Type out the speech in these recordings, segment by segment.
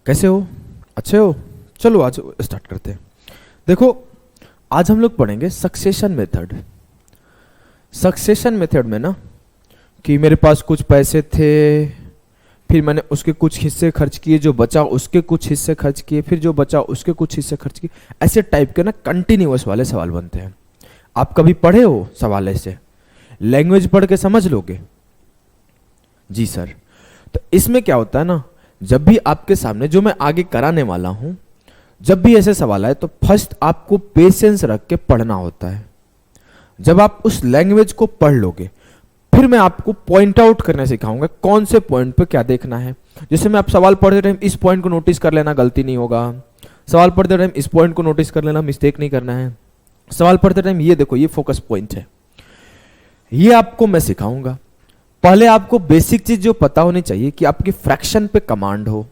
कैसे हो? अच्छे हो? चलो आज स्टार्ट करते हैं। देखो, आज हम लोग पढ़ेंगे सक्सेशन मेथड। सक्सेशन मेथड में ना कि मेरे पास कुछ पैसे थे, फिर मैंने उसके कुछ हिस्से खर्च किए, जो बचा उसके कुछ हिस्से खर्च किए, फिर जो बचा उसके कुछ हिस्से खर्च किए, ऐसे टाइप के ना कंटिन्यूअस वाले सवाल बनते हैं। आप कभी पढ़े हो सवाल ऐसे? लैंग्वेज पढ़ के समझ लोगे? जी सर। तो इसमें क्या होता है ना, जब भी आपके सामने जो मैं आगे कराने वाला हूं, जब भी ऐसे सवाल आए तो फर्स्ट आपको पेशेंस रख के पढ़ना होता है। जब आप उस लैंग्वेज को पढ़ लोगे, फिर मैं आपको पॉइंट आउट करने सिखाऊंगा कौन से पॉइंट पे क्या देखना है। जैसे मैं आप सवाल पढ़ते टाइम इस पॉइंट को नोटिस कर लेना, गलती नहीं होगा। सवाल पढ़ते टाइम इस पॉइंट को नोटिस कर लेना, मिस्टेक नहीं करना है। सवाल पढ़ते टाइम ये देखो, ये फोकस पॉइंट है, ये आपको मैं सिखाऊंगा। पहले आपको बेसिक चीज जो पता होनी चाहिए कि आपकी फ्रैक्शन पे कमांड हो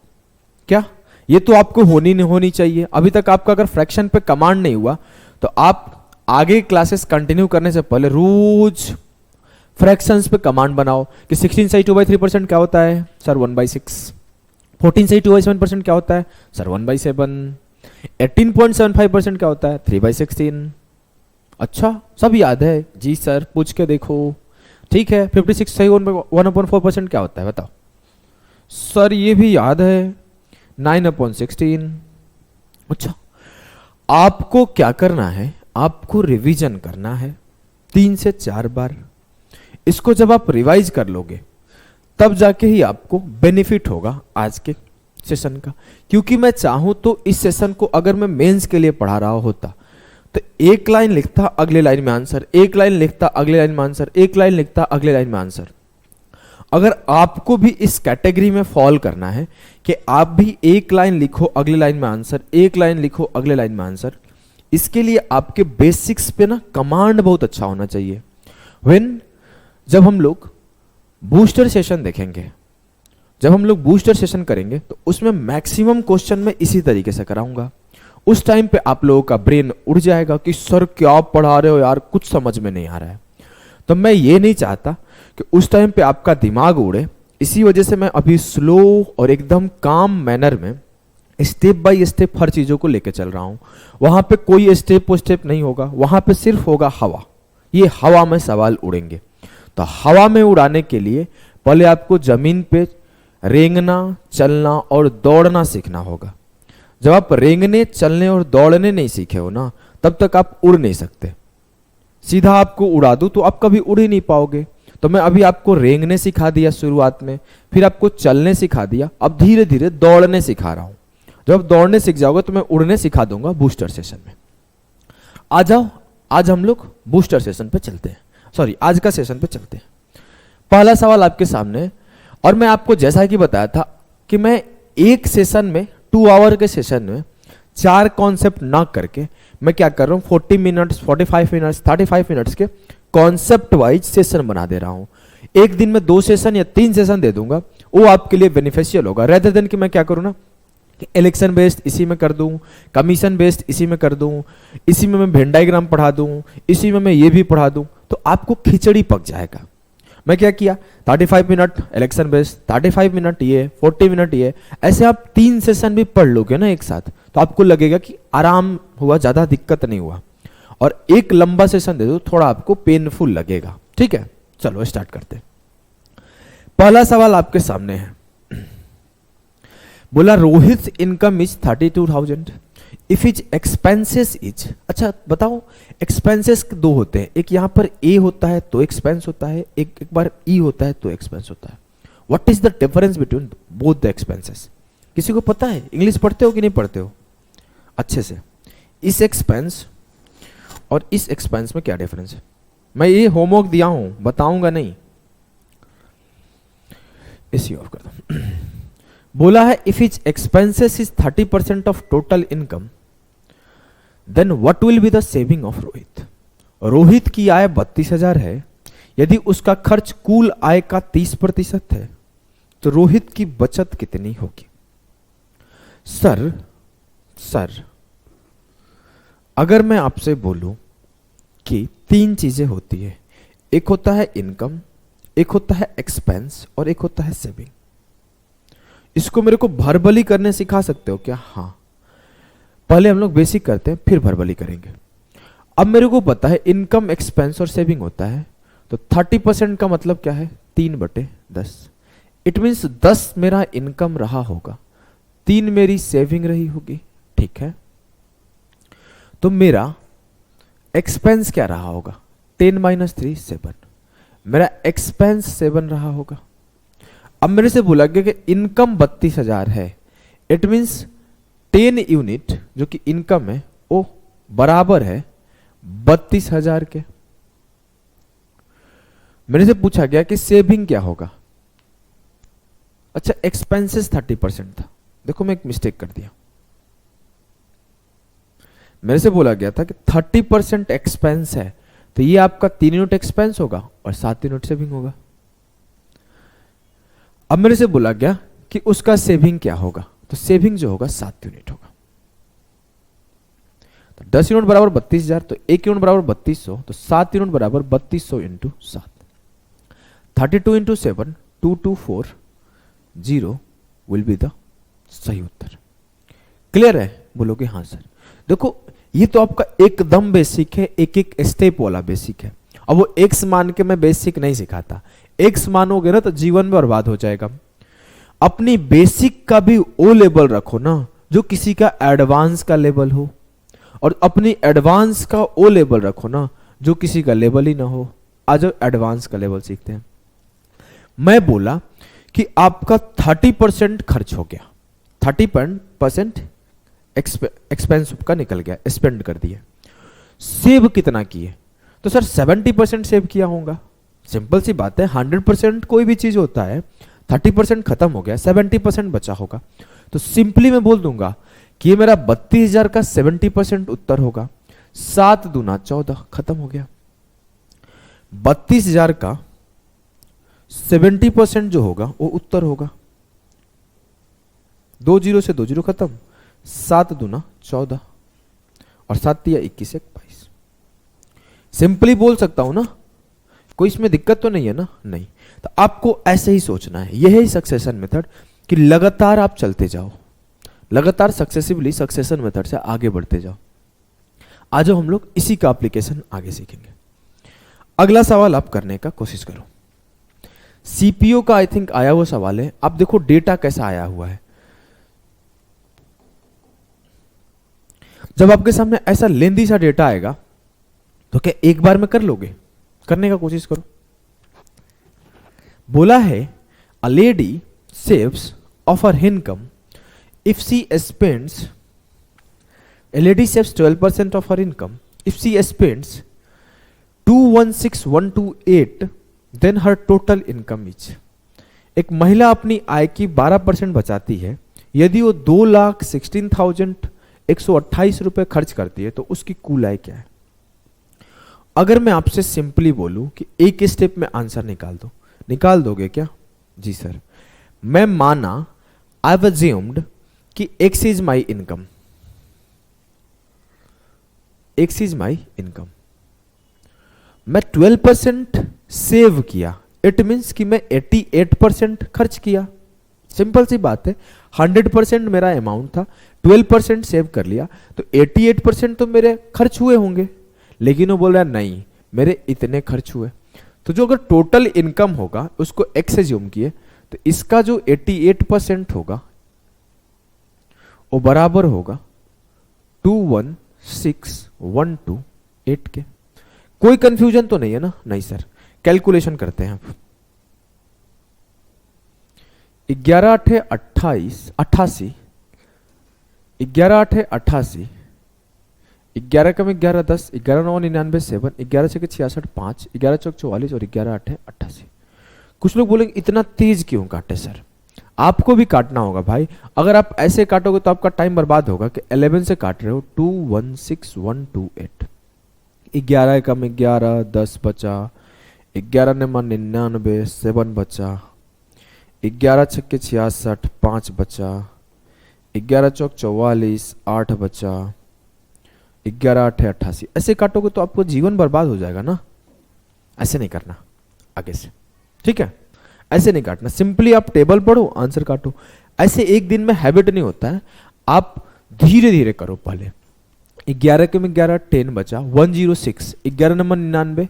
क्या, ये तो आपको होनी चाहिए। अभी तक आपका अगर फ्रैक्शन पे कमांड नहीं हुआ तो आप आगे क्लासेस कंटिन्यू करने से पहले रोज फ्रैक्शंस पे कमांड बनाओ कि 16 से 2/3% क्या होता है सर? 1/6। 14 से 2/7% क्या होता है सर? 1/7। 18.75% क्या होता है? 3/16। अच्छा, सब याद है? जी सर, पूछ के देखो। ठीक है, 56 सही 1/4% क्या होता है बताओ? सर ये भी याद है, 9/16। अच्छा, आपको क्या करना है, आपको रिवीजन करना है 3 से 4 बार। इसको जब आप रिवाइज कर लोगे तब जाके ही आपको बेनिफिट होगा आज के सेशन का। क्योंकि मैं चाहूं तो इस सेशन को अगर मैं मेंस के लिए पढ़ा रहा होता तो एक लाइन लिखता, अगले लाइन में आंसर, एक लाइन लिखता, अगले लाइन में आंसर, एक लाइन लिखता, अगले लाइन में आंसर। अगर आपको भी इस कैटेगरी में फॉल करना है कि आप भी एक लाइन लिखो, अगले लाइन में आंसर, एक लाइन लिखो, अगले लाइन में आंसर, इसके लिए आपके बेसिक्स पे ना कमांड बहुत अच्छा होना चाहिए। जब हम लोग बूस्टर सेशन देखेंगे, जब हम लोग बूस्टर सेशन करेंगे तो उसमें मैक्सिमम क्वेश्चन मैं इसी तरीके से कराऊंगा। उस टाइम पे आप लोगों का ब्रेन उड़ जाएगा कि सर क्या पढ़ा रहे हो यार, कुछ समझ में नहीं आ रहा है। तो मैं ये नहीं चाहता कि उस टाइम पे आपका दिमाग उड़े। इसी वजह से मैं अभी स्लो और एकदम काम मैनर में स्टेप बाय स्टेप हर चीजों को लेके चल रहा हूं। वहां पे कोई स्टेप नहीं होगा, वहां पे सिर्फ होगा हवा। ये हवा में सवाल उड़ेंगे। तो हवा में उड़ाने के लिए पहले आपको जमीन पे रेंगना, चलना और दौड़ना सीखना होगा। जब आप रेंगने, चलने और दौड़ने नहीं सीखे हो ना, तब तक आप उड़ नहीं सकते। सीधा आपको उड़ा दूं तो आप कभी उड़ ही नहीं पाओगे। तो मैं अभी आपको रेंगने सिखा दिया शुरुआत में, फिर आपको चलने सिखा दिया, अब धीरे धीरे दौड़ने सिखा रहा हूं। जब आप दौड़ने सीख जाओगे तो मैं उड़ने सिखा दूंगा बूस्टर सेशन में। आ जाओ, आज हम लोग बूस्टर सेशन पे चलते हैं, सॉरी आज का सेशन पे चलते हैं। पहला सवाल आपके सामने, और मैं आपको जैसा कि बताया था कि मैं एक सेशन में 2 आवर के सेशन में 4 कॉन्सेप्ट ना करके मैं क्या कर रहा हूं, 40 मिनट्स, 45 मिनट्स, 35 मिनट्स के कॉन्सेप्ट वाइज सेशन बना दे रहा हूं। एक दिन में 2 सेशन या 3 सेशन दे दूंगा, वो आपके लिए बेनिफिशियल होगा। रेदर देन कि मैं क्या करूं ना, इलेक्शन बेस्ड इसी में कर दूं, कमीशन बेस्ड इसी में कर दूं, इसी में मैं वेन डायग्राम पढ़ा दूं, इसी में मैं ये भी पढ़ा दूं, तो आपको खिचड़ी पक जाएगा। मैं क्या किया, 35 मिनट इलेक्शन बेस्ड, 35 मिनट ये, 40 मिनट ये, ऐसे आप 3 सेशन भी पढ़ लोगे ना एक साथ, तो आपको लगेगा कि आराम हुआ, ज्यादा दिक्कत नहीं हुआ। और एक लंबा सेशन दे दो, थोड़ा आपको पेनफुल लगेगा। ठीक है, चलो स्टार्ट करते हैं। पहला सवाल आपके सामने है, बोला Rohit income is 32,000 if is expenses is. अच्छा बताओ, एक्सपेंसेस 2 होते हैं, एक यहां पर ए होता है तो एक्सपेंस होता है, एक बार ई होता है तो एक्सपेंस होता है। What is the difference between both the expenses? किसी को पता है? इंग्लिश पढ़ते हो कि नहीं पढ़ते हो अच्छे से? इस एक्सपेंस और इस एक्सपेंस में क्या डिफरेंस है? मैं ये होमवर्क दिया हूं, बताऊंगा नहीं। इसी ऑफ कर दो। बोला है if is expenses is 30% of total income then what will be the saving of Rohit. Rohit की आय 32,000 है, यदि उसका खर्च कुल आय का 30% है तो रोहित की बचत कितनी होगी? सर अगर मैं आपसे बोलूं कि 3 चीजें होती है, एक होता है इनकम, एक होता है एक्सपेंस और एक होता है सेविंग। इसको मेरे को वर्बली करने सिखा सकते हो क्या? हाँ, पहले हम लोग बेसिक करते हैं फिर वर्बली करेंगे। अब मेरे को पता है इनकम, एक्सपेंस और सेविंग होता है, तो 30% का मतलब क्या है? 3/10। इट मीन्स 10 मेरा इनकम रहा होगा, 3 मेरी सेविंग रही होगी, ठीक है। तो मेरा एक्सपेंस क्या रहा होगा? 10 - 3 7। मेरा एक्सपेंस 7 रहा होगा। अब मेरे से बोला गया कि इनकम 32,000 है। इट मीन्स 10 यूनिट जो कि इनकम है वो बराबर है 32,000 के। मेरे से पूछा गया कि सेविंग क्या होगा। अच्छा, एक्सपेंसेस 30% था। देखो मैं एक मिस्टेक कर दिया। मेरे से बोला गया था कि 30% एक्सपेंस है, तो ये आपका 3 यूनिट एक्सपेंस होगा और 7 यूनिट सेविंग होगा। अब मेरे से बोला गया कि उसका सेविंग क्या होगा, तो सेविंग जो होगा 7 यूनिट होगा। तो 10 यूनिट बराबर 32,000, तो 1 यूनिट बराबर 3200, तो 7 यूनिट बराबर 3200 into 7। 32 into 7 2240 will be the सही उत्तर। क्लियर है? बोलोगे हाँ सर। देखो ये तो आपका एकदम बेसिक है, एक एक स्टेप वाला बेसिक है। अब वो एक्स मान के मैं बेसिक नहीं सिखाता, एक्स मानोगे ना तो जीवन में बर्बाद हो जाएगा। अपनी बेसिक का भी वो लेवल रखो ना जो किसी का एडवांस का लेवल हो, और अपनी एडवांस का वो लेवल रखो ना जो किसी का लेवल ही ना हो। आज एडवांस का लेवल सीखते हैं। मैं बोला कि आपका 30% खर्च हो गया, 30% एक्सपेंस का निकल गया, स्पेंड कर दिए। सेव कितना किए? तो सर 70% सेव किया होगा। सिंपल सी बात है, 100% कोई भी चीज होता है, 30% खत्म हो गया, 70% बचा होगा। तो सिंपली मैं बोल दूंगा कि ये मेरा 32,000 का 70% उत्तर होगा। 7 दूना 14, खत्म हो गया। 32,000 का 70% जो होगा वो उत्तर होगा। 2 जीरो से 2 जीरो खत्म, 7 दूना 14 और 7 तिया 21 1 22। सिंपली बोल सकता हूं ना, कोई इसमें दिक्कत तो नहीं है ना? नहीं। तो आपको ऐसे ही सोचना है, यह है सक्सेशन मेथड कि लगातार आप चलते जाओ, लगातार सक्सेसिवली सक्सेशन मेथड से आगे बढ़ते जाओ। आज हम लोग इसी का एप्लीकेशन आगे सीखेंगे। अगला सवाल आप करने का कोशिश करो। सीपीओ का आई थिंक आया हुआ सवाल है। आप देखो डेटा कैसा आया हुआ है। जब आपके सामने ऐसा लेंदी सा डेटा आएगा तो क्या एक बार में कर लोगे? करने का कोशिश करो। बोला है a lady saves of her income if she spends, a lady saves 12% of her income if she spends 216,128 then her total income is। एक महिला अपनी आय की 12% बचाती है, यदि वो 2,16,128 रुपए खर्च करती है तो उसकी कुल आय क्या है? अगर मैं आपसे सिंपली बोलूं कि एक स्टेप में आंसर निकाल दो, निकाल दोगे क्या? जी सर। मैं माना आई हैव अज्यूम्ड कि x is my income, x is my income. मैं 12% सेव किया, इट मीन्स कि मैं 88% खर्च किया। सिंपल सी बात है, 100% मेरा अमाउंट था, 12% सेव कर लिया, तो 88% तो मेरे खर्च हुए होंगे। लेकिन वो बोल रहा है नहीं, मेरे इतने खर्च हुए। तो जो अगर टोटल इनकम होगा उसको एक्स एज्यूम किए, तो इसका जो 88% होगा वो बराबर होगा 216,128 के। कोई कंफ्यूजन तो नहीं है ना? नहीं सर। कैलकुलेशन करते हैं आप। 11 8 28 88, 11 8 88, 11 कम 11 10, 11 9 99 7, 11 6 66 5, 11 चौक 44 और 11 8 88। कुछ लोग बोलेंगे इतना तेज क्यों काटे सर? आपको भी काटना होगा भाई। अगर आप ऐसे काटोगे तो आपका टाइम बर्बाद होगा कि 11 से काट रहे हो। 216,128, 11 कम 11 10 बचा, 11 9 99 7 बचा, 11 6 66 5 बचा, 11 चौक 44 8 बचा, 11 8 88। ऐसे काटोगे तो आपको जीवन बर्बाद हो जाएगा ना। ऐसे नहीं करना आगे से, ठीक है? ऐसे नहीं काटना। सिंपली आप टेबल पढ़ो, आंसर काटो। ऐसे एक दिन में हैबिट नहीं होता है, आप धीरे धीरे करो। पहले 11 के में 11, 10 बचा 106, 11 नंबर 99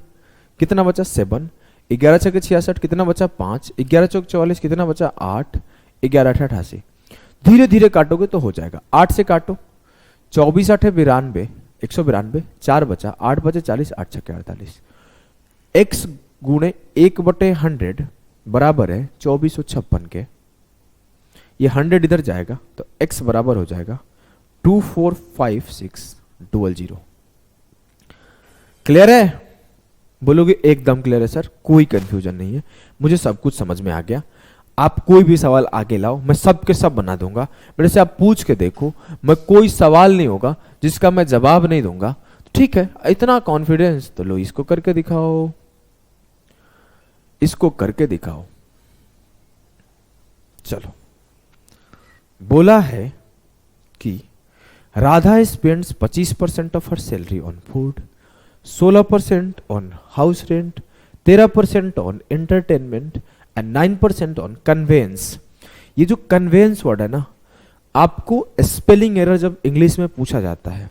कितना बचा 7, 11 छके 66 कितना बचा 5, 11 चौक 44 कितना बचा 8, 11 अठे 88। धीरे धीरे काटोगे तो हो जाएगा। 8 से काटो, 24 8 92, 192, 4 बचा, 8 बचे 40, 8 छके 48। x गुणे 1/100 बराबर है 2456 के। ये 100 इधर जाएगा तो x बराबर हो जाएगा 2456000। क्लियर है? बोलोगे एकदम क्लियर है सर, कोई कंफ्यूजन नहीं है, मुझे सब कुछ समझ में आ गया। आप कोई भी सवाल आगे लाओ, मैं सब के सब बना दूंगा। मेरे से आप पूछ के देखो, मैं कोई सवाल नहीं होगा जिसका मैं जवाब नहीं दूंगा। ठीक है, इतना कॉन्फिडेंस तो लो, इसको करके दिखाओ, इसको करके दिखाओ। चलो, बोला है कि Radha spends 25% of her salary on food, 16% on house rent, 13% on entertainment and 9% on conveyance. ये जो कन्वेंस वर्ड है ना, आपको स्पेलिंग एरर जब इंग्लिश में पूछा जाता है,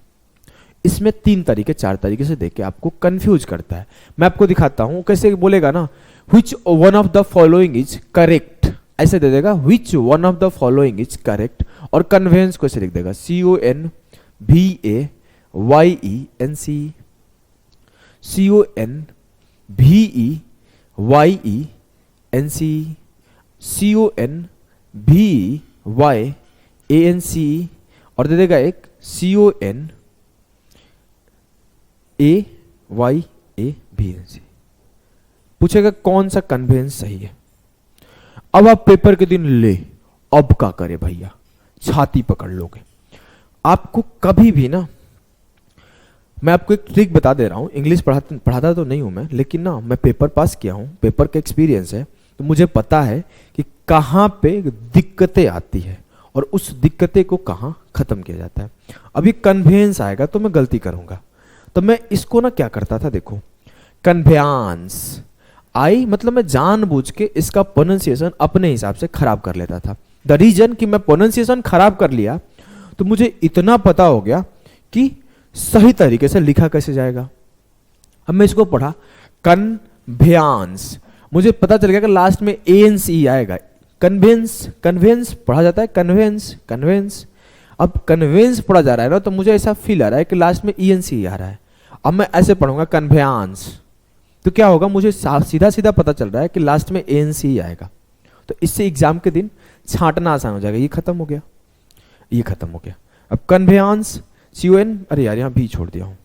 इसमें 3 तरीके 4 तरीके से देके आपको कंफ्यूज करता है। मैं आपको दिखाता हूं कैसे बोलेगा ना, which one of the following is correct, ऐसे दे देगा which one of the following is correct, और कन्वेंस को ऐसे लिख देगा CONVAYENC, CONVEYANC, और दे देगा एक CONAYABNC। पूछेगा कौन सा कन्वेंस सही है। अब आप पेपर के दिन ले, अब क्या करे भैया, छाती पकड़ लोगे। आपको कभी भी ना, मैं आपको एक ट्रिक बता दे रहा हूं, इंग्लिश पढ़ाता तो नहीं हूं मैं, लेकिन ना मैं पेपर पास किया हूं, पेपर का एक्सपीरियंस है, तो मुझे पता है कि कहां पे दिक्कतें आती है और उस दिक्कतें को कहां खत्म किया जाता है। अभी कन्वेंस आएगा तो मैं गलती करूंगा, तो मैं इसको ना क्या करता था, देखो कन्वेंस आई मतलब मैं जानबूझ के इसका प्रोनाउंसिएशन अपने हिसाब से खराब कर लेता था। द रीजन कि मैं प्रोनाउंसिएशन खराब कर लिया तो मुझे इतना पता हो गया कि सही तरीके से लिखा कैसे जाएगा। अब मैं इसको पढ़ा कन्वेंस, मुझे पता चल गया कि लास्ट में एएनसी आएगा। कन्वेंस, कन्वेंस पढ़ा जाता है, कन्वेंस कन्वेंस। अब कन्वेंस पढ़ा जा रहा है ना, तो मुझे ऐसा फील आ रहा है कि लास्ट में ईएनसी आ रहा है। अब मैं ऐसे पढ़ूंगा कन्वेंस, तो क्या होगा, मुझे सीधा सीधा पता चल रहा है कि लास्ट में एएनसी आएगा। तो इससे एग्जाम के दिन छांटना आसान हो जाएगा। ये खत्म हो गया, ये खत्म हो गया। अब कन्वेंस CON, अरे यार यहाँ भी छोड़ दिया हूं,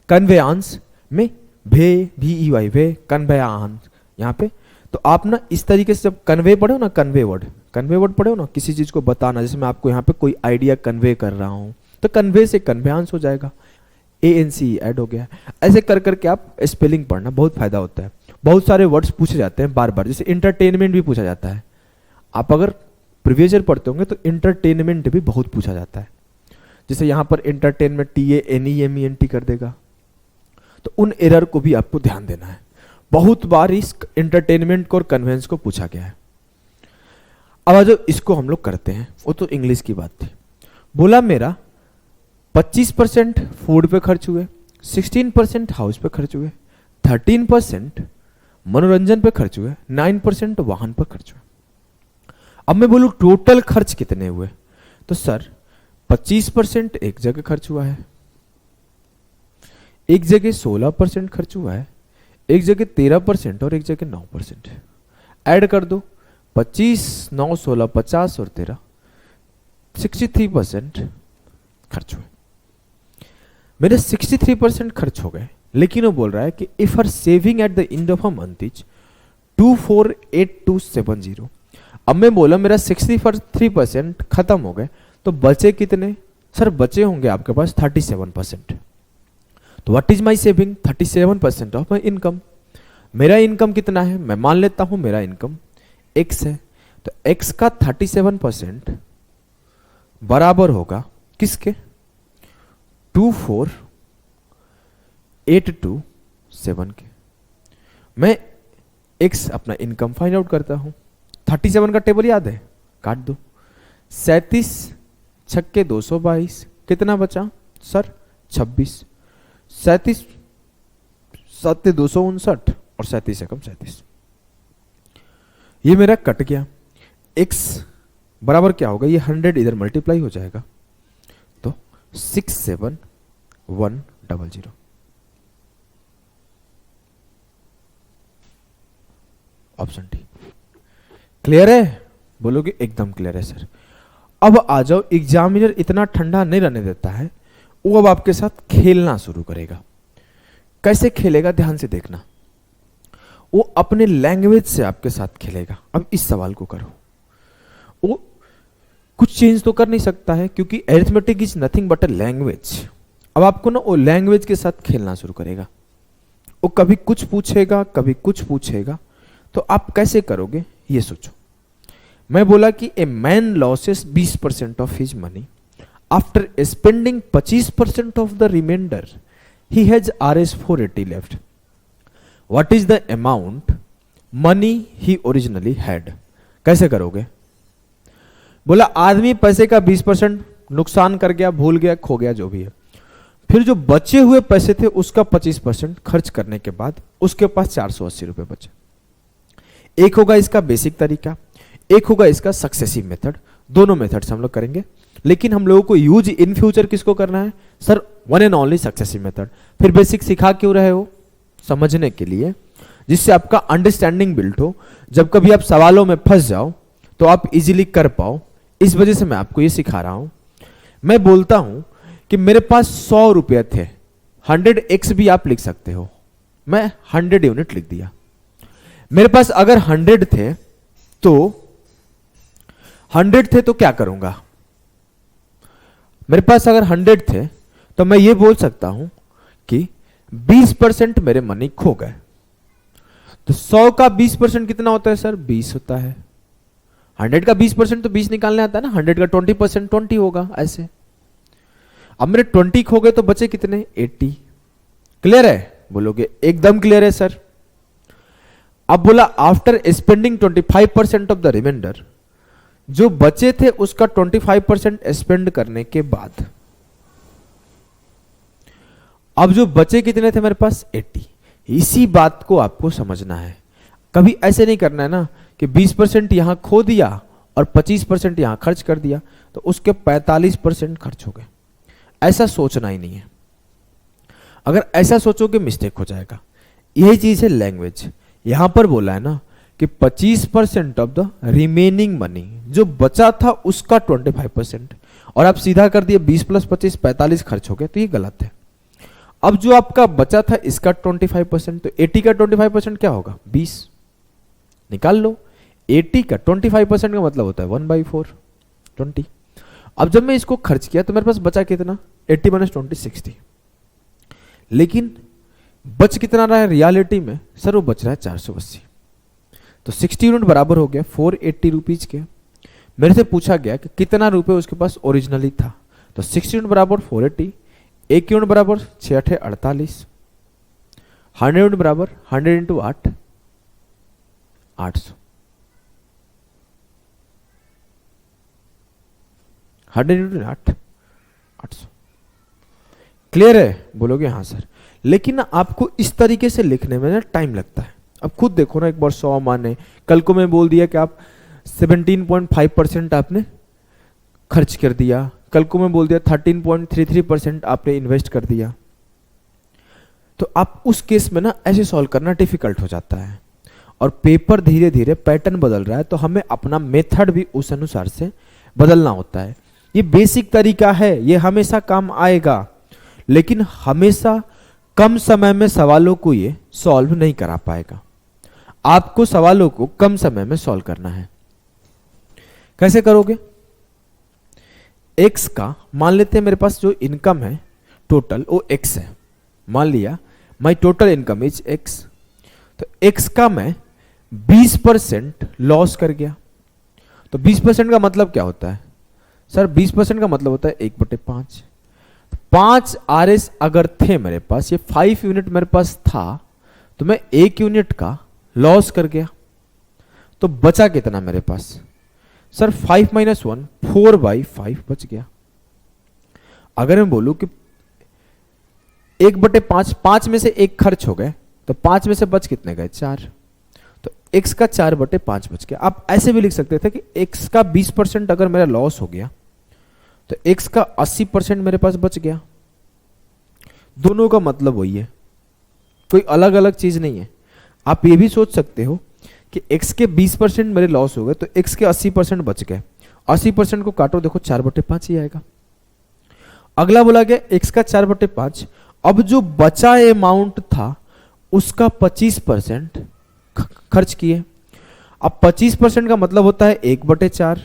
कन्वेंस में VEY वे कन्वेंस यहाँ पे। तो आप ना इस तरीके से जब कन्वे पढ़ो ना, कन्वे वर्ड पढ़ो ना, किसी चीज को बताना, जैसे मैं आपको यहाँ पे कोई आइडिया कन्वे कर रहा हूं, तो कन्वे से कन्वेंस हो जाएगा, ANC ऐड हो गया। ऐसे कर करके आप स्पेलिंग पढ़ना, बहुत फायदा होता है। बहुत सारे वर्ड्स पूछे जाते हैं बार बार, जैसे इंटरटेनमेंट भी पूछा जाता है। आप अगर प्रीवियस ईयर पढ़ते होंगे तो इंटरटेनमेंट भी बहुत पूछा जाता है। जैसे यहां पर इंटरटेनमेंट TANEMENT कर देगा, तो उन एरर को भी आपको ध्यान देना है। बहुत बार इस इंटरटेनमेंट को और कन्वेंस को पूछा गया है। अब जो इसको हम लोग करते हैं, वो तो इंग्लिश की बात थी। बोला मेरा 25% फूड पे खर्च हुए, 16% हाउस पे खर्च हुए, 13% मनोरंजन पे खर्च हुए, 9% वाहन पर खर्च हुए। अब मैं बोलूं टोटल खर्च कितने हुए, तो सर 25% एक जगह खर्च हुआ है, एक जगह 16% खर्च हुआ है, एक जगह 13% और एक जगह 9%। ऐड कर दो, 25, 9, 16, 50 और 13, 63% खर्च हुए। मेरे 63% खर्च हो गए, लेकिन वो बोल रहा है कि if her saving at the end of a month is 248270। अब मैं बोला मेरा 63% खत्म हो गए, तो बचे कितने, सर बचे होंगे आपके पास 37%। तो what is my saving, 37% of my income. मेरा इनकम कितना है, मैं मान लेता हूं मेरा इनकम x है, तो x का 37% बराबर होगा किसके, 24827 के। मैं x अपना इनकम फाइंड आउट करता हूं। 37 का टेबल याद है, काट दो। 37 छक्के 222, कितना बचा सर 26। 37 7 259 और 37 से कम 37, ये मेरा कट गया। x बराबर क्या होगा, ये 100 इधर मल्टीप्लाई हो जाएगा तो 67100। Option D. क्लियर है? बोलोगे एकदम क्लियर है सर। अब आ जाओ, एग्जामिनर इतना ठंडा नहीं रहने देता है, वो अब आपके साथ खेलना शुरू करेगा। कैसे खेलेगा ध्यान से देखना, वो अपने लैंग्वेज से आपके साथ खेलेगा। अब इस सवाल को करो, वो कुछ चेंज तो कर नहीं सकता है क्योंकि arithmetic is nothing but a language. अब आपको ना वो लैंग्वेज के साथ खेलना शुरू करेगा, वो कभी कुछ पूछेगा कभी कुछ पूछेगा, तो आप कैसे करोगे ये सोचो। मैं बोला कि a man losses 20% of his money after spending 25% of the remainder, he has RS 480 left, what is the amount money he originally had. कैसे करोगे? बोला आदमी पैसे का 20% नुकसान कर गया, भूल गया, खो गया, जो भी है, फिर जो बचे हुए पैसे थे उसका 25% खर्च करने के बाद उसके पास 480 रुपए बचे। एक होगा इसका बेसिक तरीका, एक होगा इसका सक्सेसिव मेथड। दोनों मेथड्स हम लोग करेंगे, लेकिन हम लोगों को यूज इन फ्यूचर किसको करना है sir? One and only successive method. फिर बेसिक सिखा क्यों रहे हो? समझने के लिए, जिससे आपका अंडरस्टैंडिंग बिल्ड हो, जब कभी आप सवालों में फंस जाओ तो आप इजीली कर पाओ। इस वजह से मैं आपको ये सिखा रहा हूं। मैं बोलता हूं कि मेरे पास 100 रुपये थे, 100x भी आप लिख सकते हो, मैं 100 यूनिट लिख दिया। मेरे पास अगर 100 थे तो क्या करूंगा? मेरे पास अगर 100 थे तो मैं ये बोल सकता हूं कि 20% मेरे मनी खो गए। तो 100 का 20% कितना होता है सर? 20 होता है। 100 का 20% तो 20 निकालने आता है ना, 100 का 20% 20 होगा ऐसे। अब मेरे 20 खो गए तो बचे कितने? 80। क्लियर है? बोलोगे एकदम क्लियर है सर। अब बोला after spending 25% of the remainder, जो बचे थे उसका 25% स्पेंड करने के बाद अब जो बचे कितने थे मेरे पास? 80। इसी बात को आपको समझना है। कभी ऐसे नहीं करना है ना कि 20% यहां खो दिया और 25% यहां खर्च कर दिया तो उसके 45% खर्च हो गए। ऐसा सोचना ही नहीं है। अगर ऐसा सोचोगे मिस्टेक हो जाएगा। यही चीज है लैंग्वेज। यहां पर बोला है ना कि 25% ऑफ द रिमेनिंग मनी, जो बचा था उसका 25%, और आप सीधा कर दिए 20 + 25 45 खर्च हो गए, तो ये गलत है। अब जो आपका बचा था इसका 25%, तो 80 का 25% क्या होगा? 20 निकाल लो। 80 का 25% का मतलब होता है 1/4 20। अब जब मैं इसको खर्च किया तो मेरे पास बचा कितना? 80 - 20 60। लेकिन बच कितना रहा है रियलिटी में सर? वो बच रहा है 480। तो 60 यूनिट बराबर हो गया 480 रुपीज के। मेरे से पूछा गया कि कितना रुपए उसके पास ओरिजिनली था, तो 60 यूनिट बराबर 480, 1 यूनिट बराबर 6 × 8 = 48, 100 यूनिट बराबर 100 × 8 800, 100 × 8 800। क्लियर है? बोलोगे हाँ सर। लेकिन ना आपको इस तरीके से लिखने में ना टाइम लगता है। अब खुद देखो ना, एक बार 100 माने, कल को मैं बोल दिया कि आप 17.5% आपने खर्च कर दिया, कल को मैं बोल दिया 13.33% आपने इन्वेस्ट कर दिया, तो आप उस केस में ना ऐसे सॉल्व करना डिफिकल्ट हो जाता है। और पेपर धीरे धीरे पैटर्न बदल रहा है, तो हमें अपना मेथड भी उस अनुसार से बदलना होता है। ये बेसिक तरीका है, ये हमेशा काम आएगा, लेकिन हमेशा कम समय में सवालों को ये सॉल्व नहीं करा पाएगा। आपको सवालों को कम समय में सॉल्व करना है। कैसे करोगे? एक्स का मान लेते हैं मेरे पास जो इनकम है टोटल वो एक्स है। मान लिया माई टोटल इनकम इज एक्स, तो एक्स का मैं 20% लॉस कर गया। तो 20% का मतलब क्या होता है सर? 20% का मतलब होता है 1/5। 5 RS अगर थे मेरे पास, ये 5 यूनिट मेरे पास था, तो मैं 1 यूनिट का लॉस कर गया, तो बचा कितना मेरे पास? सर 5 माइनस 1 4/5 बच गया। अगर मैं बोलूं कि 1/5, 5 में से 1 खर्च हो गए तो 5 में से बच कितने गए? 4। तो x का 4/5 बच गया। आप ऐसे भी लिख सकते थे कि x का 20% अगर मेरा लॉस हो गया तो x का 80% मेरे पास बच गया। दोनों का मतलब वही है, कोई अलग अलग चीज नहीं है। आप ये भी सोच सकते हो कि x के 20% मेरे लॉस हो गए तो x के 80% बच गए। 80% को काटो, देखो 4/5 ही आएगा। अगला बोला गया x का 4/5, अब जो बचा अमाउंट था उसका 25% खर्च किए। अब 25% का मतलब होता है 1/4।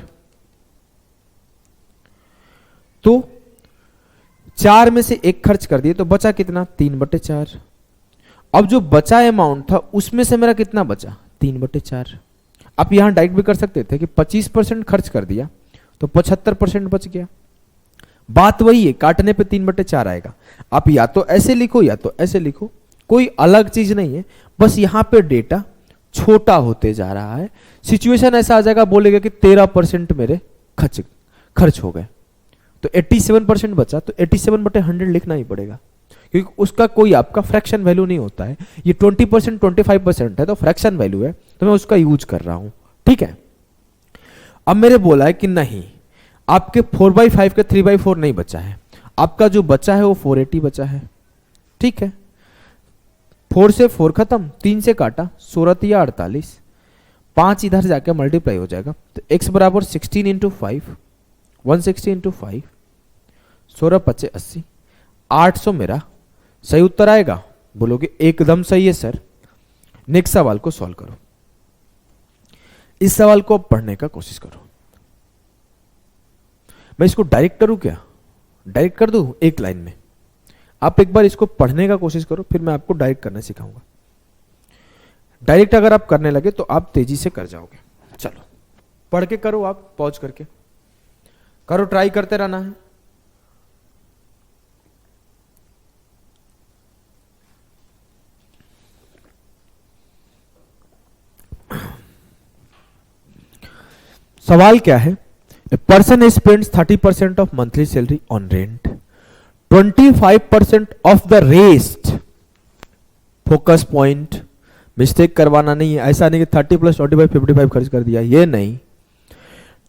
तो 4 में से 1 खर्च कर दिए तो बचा कितना? 3/4। अब जो बचा अमाउंट था उसमें से मेरा कितना बचा? 3/4। आप यहां डायरेक्ट भी कर सकते थे कि 25% खर्च कर दिया तो 75% बच गया। बात वही है, काटने पे 3/4 आएगा। आप या तो ऐसे लिखो या तो ऐसे लिखो, कोई अलग चीज नहीं है, बस यहां पे डेटा छोटा होते जा रहा है। सिचुएशन ऐसा आ जाएगा, बोलेगा कि 13% मेरे खर्च हो गए तो 87% बचा, तो 87/100 लिखना ही पड़ेगा क्योंकि उसका कोई आपका फ्रैक्शन वैल्यू नहीं होता है। ये 20% 25% है तो फ्रैक्शन वैल्यू है, तो मैं उसका यूज कर रहा हूं। ठीक है, अब मेरे बोला है कि नहीं, आपके 4/5 के 3/4 नहीं बचा है, आपका जो बचा है वो 480 बचा है। ठीक है, 4 से 4 खत्म, 3 से काटा, 16 48, 5 इधर जाके मल्टीप्लाई हो जाएगा तो x बराबर 16 इंटू 5, 160 इंटू 5, 16×5 80, 800 मेरा सही उत्तर आएगा। बोलोगे एकदम सही है सर। नेक्स्ट सवाल को सॉल्व करो। इस सवाल को अब पढ़ने का कोशिश करो। मैं इसको डायरेक्ट करूं क्या? डायरेक्ट कर दूं एक लाइन में? आप एक बार इसको पढ़ने का कोशिश करो, फिर मैं आपको डायरेक्ट करना सिखाऊंगा। डायरेक्ट अगर आप करने लगे तो आप तेजी से कर जाओगे। चलो पढ़ के करो, आप पॉज करके करो, ट्राई करते रहना है। सवाल क्या है? A person spends 30% of monthly salary on rent, 25% of the rest. Focus point, mistake करवाना नहीं है। ऐसा नहीं कि 30 + 25 55 खर्च कर दिया, ये नहीं।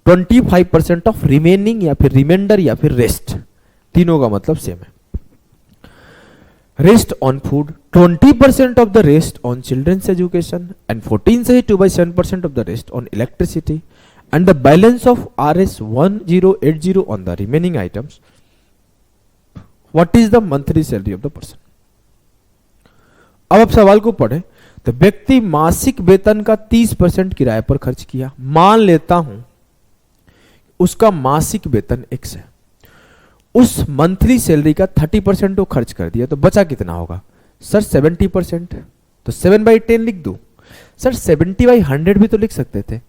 25% ऑफ रिमेनिंग या फिर रिमाइंडर या फिर रेस्ट, तीनों का मतलब सेम है। Rest on food, 20% of the rest on children's education and 14 से 2/7% of the rest on electricity and the balance of Rs 1080 on the remaining items. What is the monthly salary of the person? अब आप सवाल को पढ़ें तो व्यक्ति मासिक वेतन का 30% किराए पर खर्च किया। मान लेता हूं उसका मासिक वेतन x है, उस मंथली सैलरी का 30% वो खर्च कर दिया तो बचा कितना होगा? सर 70%। तो 7/10 लिख दूं? सर 70/100 भी तो लिख सकते थे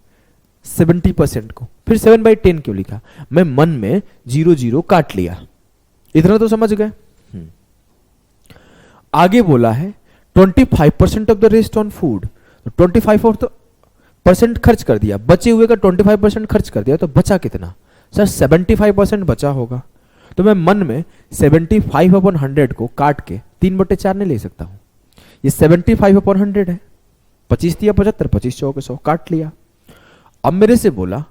70% को, फिर 7/10 क्यों लिखा? मैं मन में 0 काट लिया। इतना तो समझ गए। आगे बोला है 25% of the rest on food, 25% खर्च कर दिया, बचे हुए का 25% खर्च कर दिया तो बचा कितना? सर 75% बचा होगा। तो मैं मन में 75/100 को काट के 3/4 नहीं ले सकता हूं। ये 75/100 है, 25 दिया 75, 25 चौके 100, काट लिया। अब मेरे से बोला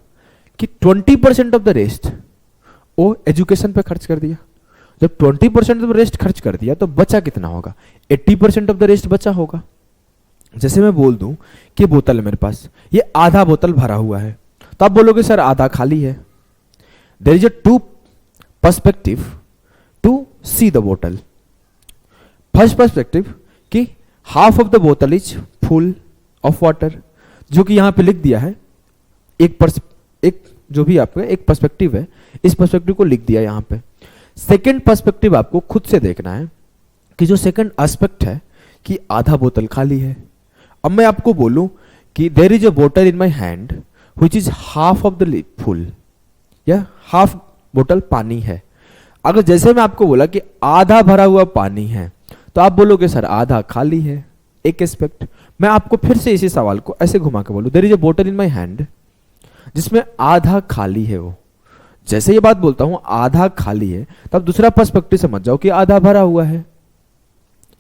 कि 20% ऑफ द रेस्ट वो एजुकेशन पे खर्च कर दिया। जब 20% ऑफ रेस्ट खर्च कर दिया तो बचा कितना होगा? 80% ऑफ द रेस्ट बचा होगा। जैसे मैं बोल दूं कि बोतल है मेरे पास, ये आधा बोतल भरा हुआ है, तो आप बोलोगे सर आधा खाली है। There is a two perspective to see the बोतल। फर्स्ट पर्सपेक्टिव कि हाफ ऑफ द बोतल इज फुल ऑफ वाटर, जो कि यहां पे लिख दिया है। एक जो भी आपका एक पर्सपेक्टिव है, इस पर्सपेक्टिव को लिख दिया यहां पे। सेकंड पर्सपेक्टिव आपको खुद से देखना है कि जो सेकंड एस्पेक्ट है कि आधा बोतल खाली है। अब मैं आपको बोलूं कि देयर इज अ बोतल in my hand which is half of the full, या हाफ बोतल पानी है। अगर जैसे मैं आपको बोला कि आधा भरा हुआ पानी है तो आप बोलोगे सर आधा खाली है, एक एस्पेक्ट। मैं आपको फिर से इसी सवाल को ऐसे घुमा के बोलूं, देयर इज अ बोतल इन माय हैंड, जिसमें आधा खाली है। वो जैसे ये बात बोलता हूं आधा खाली है, तब दूसरा पर्सपेक्टिव समझ जाओ कि आधा भरा हुआ है।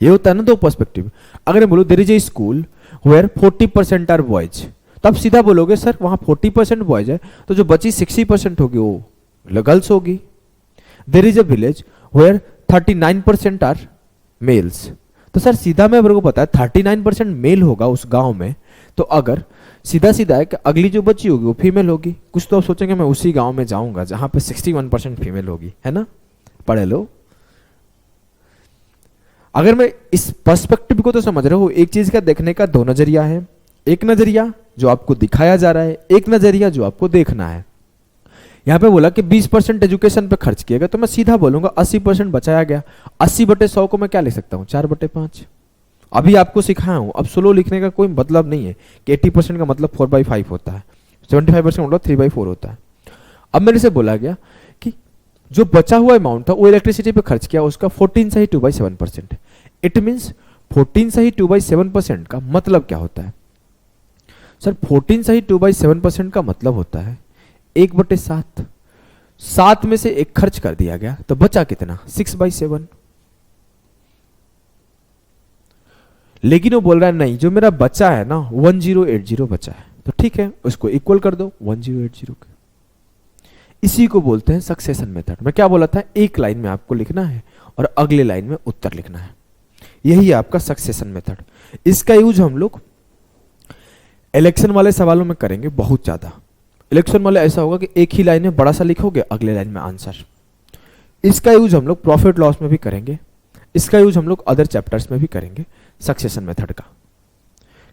ये होता है ना दो पर्सपेक्टिव। अगर मैं बोलूं there is a school where 40% are boys, तब सीधा बोलोगे सर वहां 40% बॉयज है, तो जो बची 60% होगी वो गर्ल्स होगी। There is a village where 39% are males, तो सर सीधा मैं मेरे को पता है 39% मेल होगा उस गांव में, तो अगर सीधा सीधा है कि अगली जो बची होगी वो फीमेल होगी। कुछ तो सोचेंगे मैं उसी गांव में जाऊंगा जहां पे 61% फीमेल होगी, है ना, पढ़े लो। अगर मैं इस पर्सपेक्टिव को तो समझ रहे हो, एक चीज का देखने का दो नजरिया है, एक नजरिया जो आपको दिखाया जा रहा है, एक नजरिया जो आपको देखना है। यहां पे बोला कि 20% एजुकेशन पे खर्च किया गया, तो मैं सीधा बोलूंगा 80% बचाया गया। 80/100 को मैं क्या लिख सकता हूं, 4/5। अभी आपको सिखाया हूं, अब स्लो लिखने का कोई मतलब नहीं है कि 80% का मतलब 4/5 होता है, 75% मतलब 3/4 होता है। अब मेरे से बोला गया कि जो बचा हुआ अमाउंट था वो इलेक्ट्रिसिटी पे खर्च किया, उसका 14 से ही 2/7% है। इट मीन्स 14 से ही 2/7% का मतलब क्या होता है सर? 14 से ही 2/7% का मतलब होता है 1/7। 7 में से एक खर्च कर दिया गया, तो बचा कितना, 6/7। लेकिन वो बोल रहा है नहीं, जो मेरा बचा है ना 1080 बचा है, तो ठीक है उसको इक्वल कर दो 1080 के। इसी को बोलते हैं सक्सेशन मेथड। मैं क्या बोला था, एक लाइन में आपको लिखना है और अगले लाइन में उत्तर लिखना है, यही है आपका सक्सेशन मेथड। इसका यूज हम लोग इलेक्शन वाले सवालों में करेंगे बहुत ज्यादा। इलेक्शन वाले ऐसा होगा कि एक ही लाइन में बड़ा सा लिखोगे, अगले लाइन में आंसर। इसका यूज हम लोग प्रॉफिट लॉस में भी करेंगे, इसका यूज हम लोग अदर चैप्टर्स में भी करेंगे। सक्सेशन मेथड का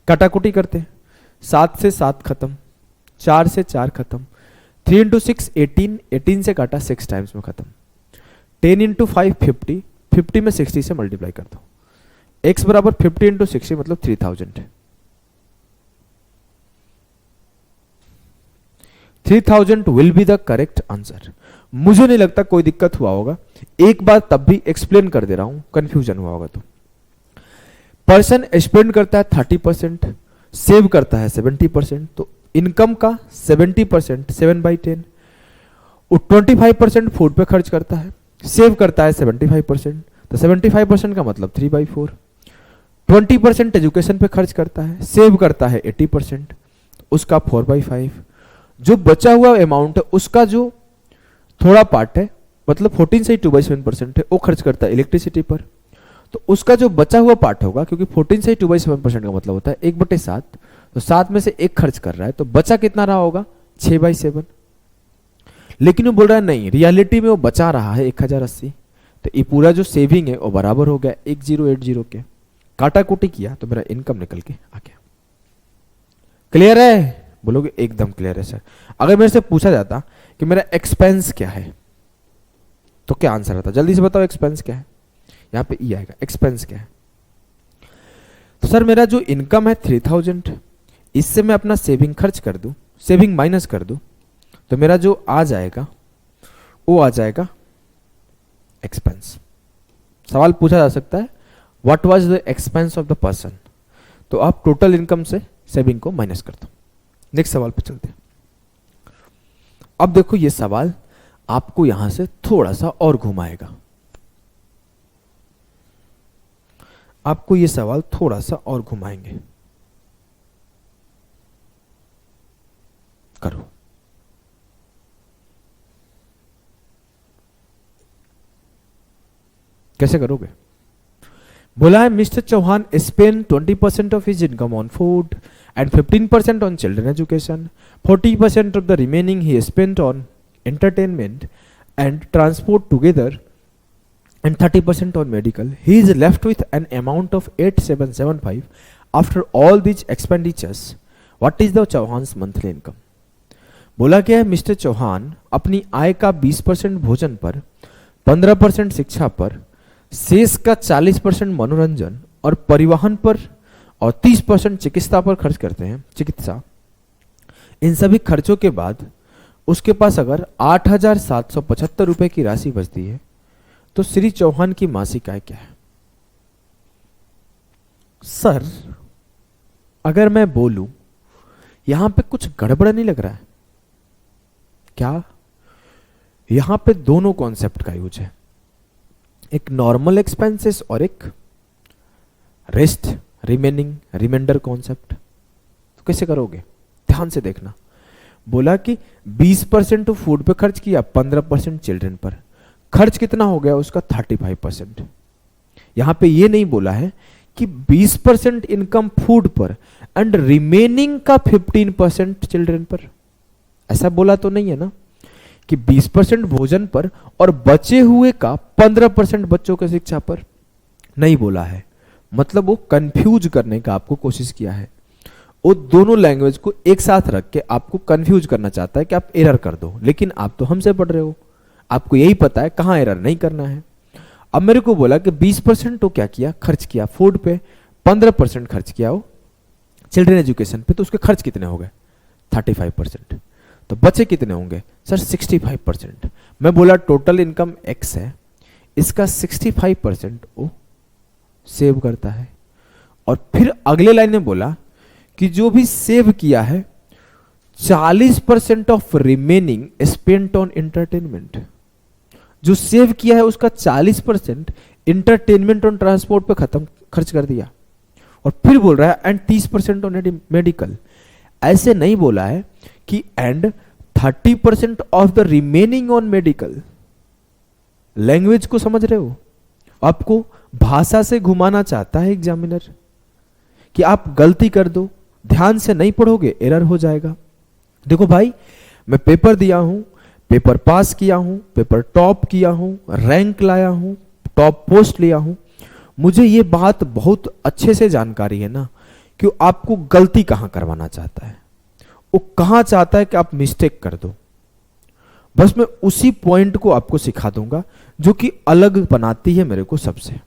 काटाकुटी करते हैं, 7 से 7 खत्म, 4 से 4 खत्म, 3 इंटू 6 18, 18 से काटा 6 टाइम्स में खत्म, 10 इंटू 5 50, 50 में 60 से मल्टीप्लाई कर दो। x बराबर 50 इंटू 60 मतलब 3000 है। 3000 will be the correct answer. मुझे नहीं लगता कोई दिक्कत हुआ होगा, एक बार तब भी एक्सप्लेन कर दे रहा हूं, कंफ्यूजन हुआ होगा तो। पर्सन स्पेंड करता है 30%, सेव करता है 70%, तो इनकम का 70% 7/10, 25% फूड पे खर्च करता है, सेव करता है 75%, तो 75% का मतलब 3/4। 20% एजुकेशन पे खर्च करता है, सेव करता है 80%, उसका 4/5। जो बचा हुआ अमाउंट है उसका जो थोड़ा पार्ट है, मतलब 14 से 2/7% है, वो खर्च करता है इलेक्ट्रिसिटी पर, तो उसका जो बचा हुआ पार्ट होगा, क्योंकि 14 से 2/7% का मतलब होता है 1/7, तो 7 में से एक खर्च कर रहा है, तो बचा कितना रहा होगा, 6/7। लेकिन वो बोल रहा है नहीं, रियलिटी में वो बचा रहा है 1080, तो ये पूरा जो सेविंग है वो बराबर हो गया 1080 के। काटाकुटी किया तो मेरा इनकम निकल के आ गया। क्लियर है? बोलोगे एकदम क्लियर है सर। अगर मेरे से पूछा जाता कि मेरा एक्सपेंस क्या है, तो क्या आंसर आता? जल्दी से बताओ एक्सपेंस क्या है। यहां पे ई आएगा, एक्सपेंस क्या है? तो सर मेरा जो इनकम है 3000, इससे मैं अपना सेविंग खर्च कर दूं, सेविंग माइनस कर दूं, तो मेरा जो आ जाएगा वो आ जाएगा एक्सपेंस। सवाल पूछा जा सकता है what was the expense of the person, तो आप टोटल इनकम से सेविंग को माइनस कर दो। नेक्स्ट सवाल पे चलते हैं। अब देखो ये सवाल आपको यहां से थोड़ा सा और घुमाएगा, आपको ये सवाल थोड़ा सा और घुमाएंगे। करो। कैसे करोगे? बोला है mister Chauhan spend 20% of his income on food and 15% on children education, 40% of the remaining he spent on entertainment and transport together, and 30% on medical. He is left with an amount of 8775. After all these expenditures, what is the Chauhan's monthly income? बोला गया है mister Chauhan अपनी आय का 20% भोजन पर, 15% शिक्षा पर, शेष का 40% मनोरंजन और परिवहन पर और 30% चिकित्सा पर खर्च करते हैं, चिकित्सा। इन सभी खर्चों के बाद उसके पास अगर 8775 रुपए की राशि बचती है, तो श्री चौहान की मासिक आय क्या है? सर अगर मैं बोलूं यहां पे कुछ गड़बड़ नहीं लग रहा है? क्या? यहां पे दोनों कॉन्सेप्ट का यूज है, एक नॉर्मल एक्सपेंसेस और एक रेस्ट रिमेनिंग रिमाइंडर कॉन्सेप्ट। तो कैसे करोगे, ध्यान से देखना। बोला कि 20% तो फूड पे खर्च किया, 15% चिल्ड्रन पर। खर्च कितना हो गया उसका? 35%। यहां पे ये नहीं बोला है कि 20% इनकम फूड पर एंड रिमेनिंग का 15% चिल्ड्रन पर। ऐसा बोला तो नहीं है ना कि 20% भोजन पर और बचे हुए का 15% बच्चों की शिक्षा पर। नहीं बोला है, मतलब वो कंफ्यूज करने का आपको कोशिश किया है। वो दोनों लैंग्वेज को एक साथ रख के आपको कंफ्यूज करना चाहता है कि आप एरर कर दो, लेकिन आप तो हमसे पढ़ रहे हो, आपको यही पता है कहां एरर नहीं करना है। अब मेरे को बोला कि 20% तो क्या किया, खर्च किया फूड पे, 15% खर्च किया वो चिल्ड्रन एजुकेशन पे, तो उसके खर्च कितने हो गए? 35%। तो बचे कितने होंगे सर? 65%। मैं बोला टोटल इनकम x है, इसका 65% वो सेव करता है। और फिर अगले लाइन में बोला कि जो भी सेव किया है 40% of remaining spent on entertainment. जो सेव किया है उसका 40% इंटरटेनमेंट और ट्रांसपोर्ट पे खत्म खर्च कर दिया। और फिर बोल रहा है एंड 30% ऑन मेडिकल। ऐसे नहीं बोला है कि and 30% of the remaining on medical. Language को समझ रहे हो? आपको भाषा से घुमाना चाहता है एग्जामिनर कि आप गलती कर दो, ध्यान से नहीं पढ़ोगे एरर हो जाएगा। देखो भाई, मैं पेपर दिया हूं, पेपर पास किया हूं, पेपर टॉप किया हूं, रैंक लाया हूं, टॉप पोस्ट लिया हूं। मुझे ये बात बहुत अच्छे से जानकारी है ना कि आपको गलती कहां करवाना चाहता है, वो कहां चाहता है कि आप मिस्टेक कर दो। बस मैं उसी पॉइंट को आपको सिखा दूंगा जो कि अलग बनाती है मेरे को सबसे।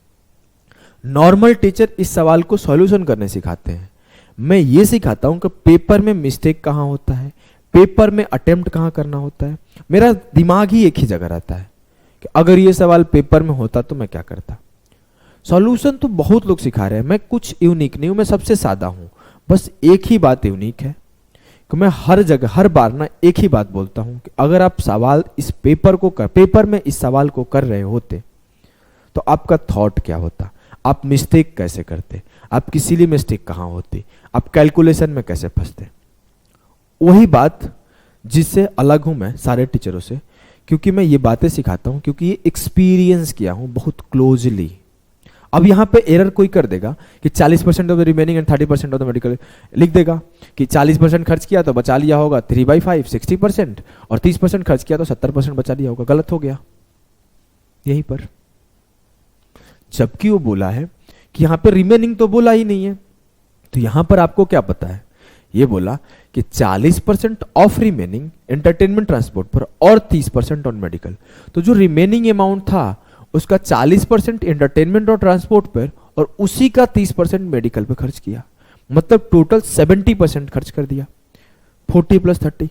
नॉर्मल टीचर इस सवाल को सॉल्यूशन करने सिखाते हैं, मैं ये सिखाता हूं कि पेपर में मिस्टेक कहां होता है, पेपर में अटेम्प्ट कहां करना होता है। मेरा दिमाग ही एक ही जगह रहता है कि अगर ये सवाल पेपर में होता तो मैं क्या करता। सॉल्यूशन तो बहुत लोग सिखा रहे हैं, मैं कुछ यूनिक नहीं हूं, मैं सबसे सादा हूं। बस एक ही बात यूनिक है कि मैं हर जगह हर बार ना एक ही बात बोलता हूं कि अगर आप सवाल इस पेपर में इस सवाल को कर रहे होते तो आपका थॉट क्या होता, आप मिस्टेक कैसे करते, आपकी सिली मिस्टेक कहां होती, आप कैलकुलेशन में कैसे फंसते। वही बात जिससे अलग हूं मैं सारे टीचरों से, क्योंकि मैं ये बातें सिखाता हूं क्योंकि ये एक्सपीरियंस किया हूं बहुत क्लोजली। अब यहां पे एरर कोई कर देगा कि 40% of the remaining and 30% of the medical, लिख देगा कि 40% खर्च किया तो बचा लिया होगा 3/5 60%, और 30% खर्च किया तो 70% बचा लिया होगा। गलत हो गया यहीं पर, जबकि वो बोला है कि यहां पे रिमेनिंग तो बोला ही नहीं है। तो यहां पर आपको क्या पता है, ये बोला कि 40% ऑफ रिमेनिंग एंटरटेनमेंट ट्रांसपोर्ट पर और 30% ऑन मेडिकल। तो जो रिमेनिंग अमाउंट था उसका 40% एंटरटेनमेंट और ट्रांसपोर्ट पर और उसी का 30% मेडिकल पे खर्च किया, मतलब टोटल 70% खर्च कर दिया। 40 + 30,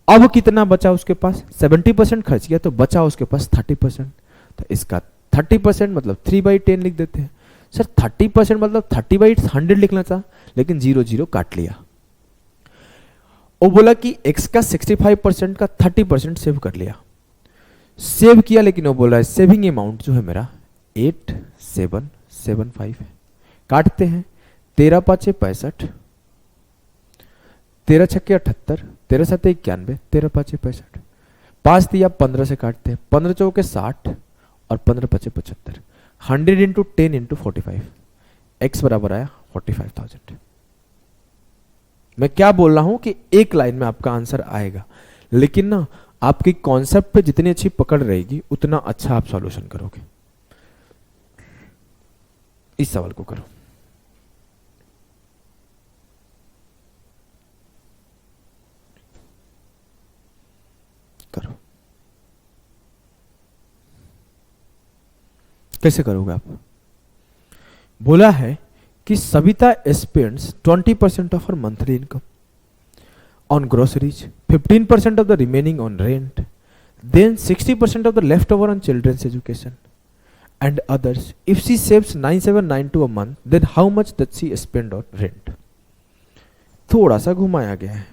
अब कितना बचा उसके पास? 70% खर्च किया तो बचा उसके पास 30%। तो इसका 30% मतलब 3/10 लिख देते हैं। सर 30% मतलब 30/100 लिखना था, लेकिन 0 0 काट लिया। वो बोला कि x का 65% का 30% सेव कर लिया, सेव किया, लेकिन वो बोल रहा है सेविंग अमाउंट जो है मेरा 8775 है। काटते हैं, 13 × 5 = 65, 13 × 6 = 78, 13 × 7 = 91, 13 × 5 = 65। 5 दिया, 15 से काटते हैं, 15 × 4 = 60 और 15 × 5 = 75। 100 × 10 × 45, x बराबर आया 45,000। मैं क्या बोल रहा हूं कि एक लाइन में आपका आंसर आएगा, लेकिन ना आपकी कॉन्सेप्ट पे जितनी अच्छी पकड़ रहेगी उतना अच्छा आप सॉल्यूशन करोगे। इस सवाल को करो, करो। कैसे करोगे आप? बोला है कि Savita spends 20% of her monthly income on groceries, 15% of the remaining on rent, then 60% of the leftover on children's education and others. If she saves 9792 a month, then how much does she spend on rent? थोड़ा सा घुमाया गया है,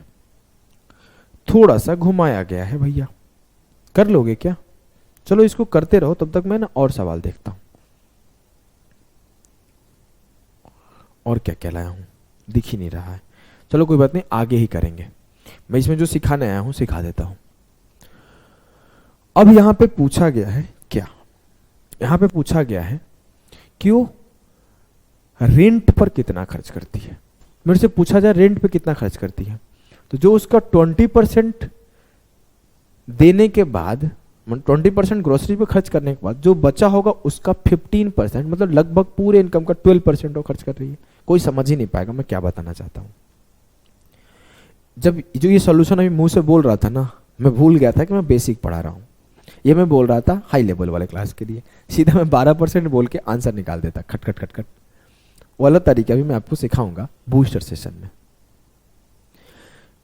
थोड़ा सा घुमाया गया है भैया। कर लोगे क्या? चलो इसको करते रहो, तब तक मैं ना और सवाल देखता हूं और क्या क्या लाया हूं, दिख ही नहीं रहा है। चलो कोई बात नहीं, आगे ही करेंगे। मैं इसमें जो सिखाने आया हूं सिखा देता हूं। अब यहां पे पूछा गया है क्या, यहां पे पूछा गया है कि वो रेंट पर कितना खर्च करती है। मेरे से पूछा जाए रेंट पे कितना खर्च करती है, तो जो उसका 20% देने के बाद, 20% ग्रोसरी पे खर्च करने के बाद जो बचा होगा उसका 15%, मतलब लगभग पूरे इनकम का 12% वो खर्च कर रही है। कोई समझ ही नहीं पाएगा मैं क्या बताना चाहता हूं। जब जो ये सॉल्यूशन अभी मुंह से बोल रहा था ना, मैं भूल गया था कि मैं बेसिक पढ़ा रहा हूं। ये मैं बोल रहा था हाई लेवल वाले क्लास के लिए, सीधा मैं 12% बोल के आंसर निकाल देता, खट खट खट खट। वो अलग तरीका भी मैं आपको सिखाऊंगा बूस्टर सेशन में।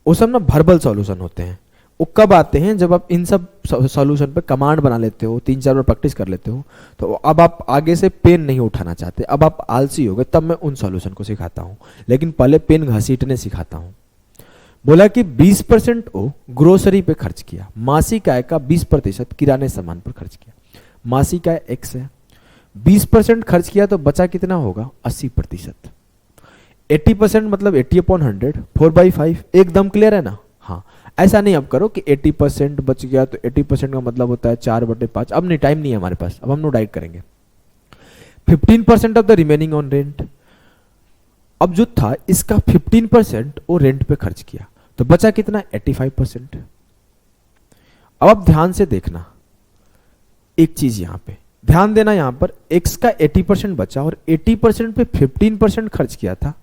वो सब ना वर्बल सॉल्यूशन होते हैं। वो कब आते हैं, जब आप इन सब सॉल्यूशन पे कमांड बना लेते हो, 3-4 बार प्रैक्टिस कर लेते हो, तो अब आप आगे से पेन नहीं उठाना चाहते, अब आप आलसी हो गए, तब मैं उन सॉल्यूशन को सिखाता हूं। लेकिन पहले पेन घसीटने सिखाता हूं। बोला कि 20% वो ग्रोसरी पे खर्च किया, मासिक आय का 20% किराने सामान पर खर्च किया। मासिक आय x है, 20% खर्च किया तो बचा कितना होगा, 80%। 80% मतलब 80/100, 4/5, एकदम क्लियर है ना? हाँ, ऐसा नहीं अब करो कि 80% बच गया तो 80% का मतलब होता है 4/5। अब नहीं, टाइम नहीं है हमारे पास, अब हम लोग डाइट करेंगे। 15% of the remaining on rent. अब जो था इसका 15% वो रेंट पे खर्च किया, तो बचा कितना, 85%। अब आप ध्यान से देखना एक चीज, यहां पे ध्यान देना, यहां पर x का 80% बचा और 80% पे 15% खर्च किया था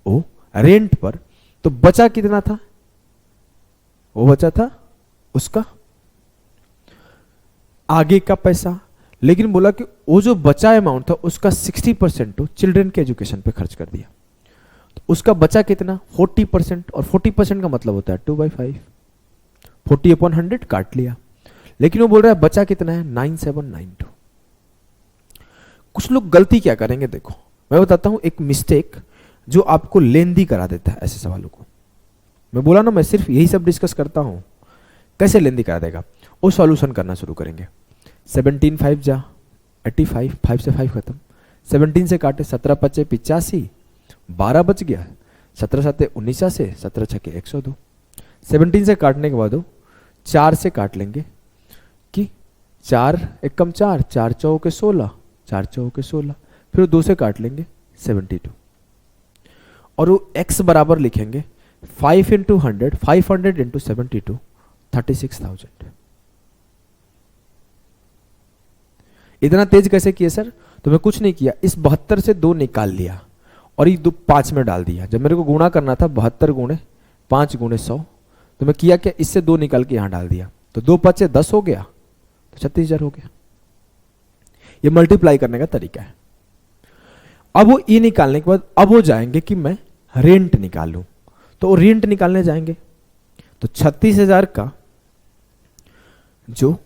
वो रेंट पर, तो बचा कितना था, वो बचा था उसका आगे का पैसा। लेकिन बोला कि वो जो बचा अमाउंट था उसका 60% तो चिल्ड्रन के एजुकेशन पे खर्च कर दिया, तो उसका बचा कितना, 40%। और 40% का मतलब होता है 2/5, 40/100 काट लिया। लेकिन वो बोल रहा है बचा कितना है, 9792। कुछ लोग गलती क्या करेंगे, देखो मैं बताता हूं एक मिस्टेक जो आपको लेंदी करा देता है ऐसे सवालों को। मैं बोला ना, मैं सिर्फ यही सब डिस्कस करता हूं, कैसे लेंदी करा देगा। वो सॉल्यूशन करना शुरू करेंगे। 17 5 जा 85, 5 से 5 खत्म, 17 से काटे 17×5 = 85, 12 बच गया, 17×7 = 19, 17×6 = 102। 17 से काटने के बाद 4 से काट लेंगे कि 4 एकम 4, 4 चौके 16, 4 चौके 16, फिर 2 से काट लेंगे 72, और वो x बराबर लिखेंगे 5 × 100, 500 × 72, 36,000। इतना तेज कैसे किए सर? तो मैं कुछ नहीं किया, इस 72 से 2 निकाल लिया और ये 5 में डाल दिया। जब मेरे को गुणा करना था 72 × 5 × 100, तो मैं किया क्या, इससे 2 निकाल के यहां डाल दिया, तो 2 5 10 हो गया, तो 36,000 हो गया। ये मल्टीप्लाई करने का तरीका है। अब वो ये निकालने के बाद अब वो जाएंगे कि मैं रेंट निकालूं, तो वो रेंट निकालने जाएंगे, तो 36,000 का जो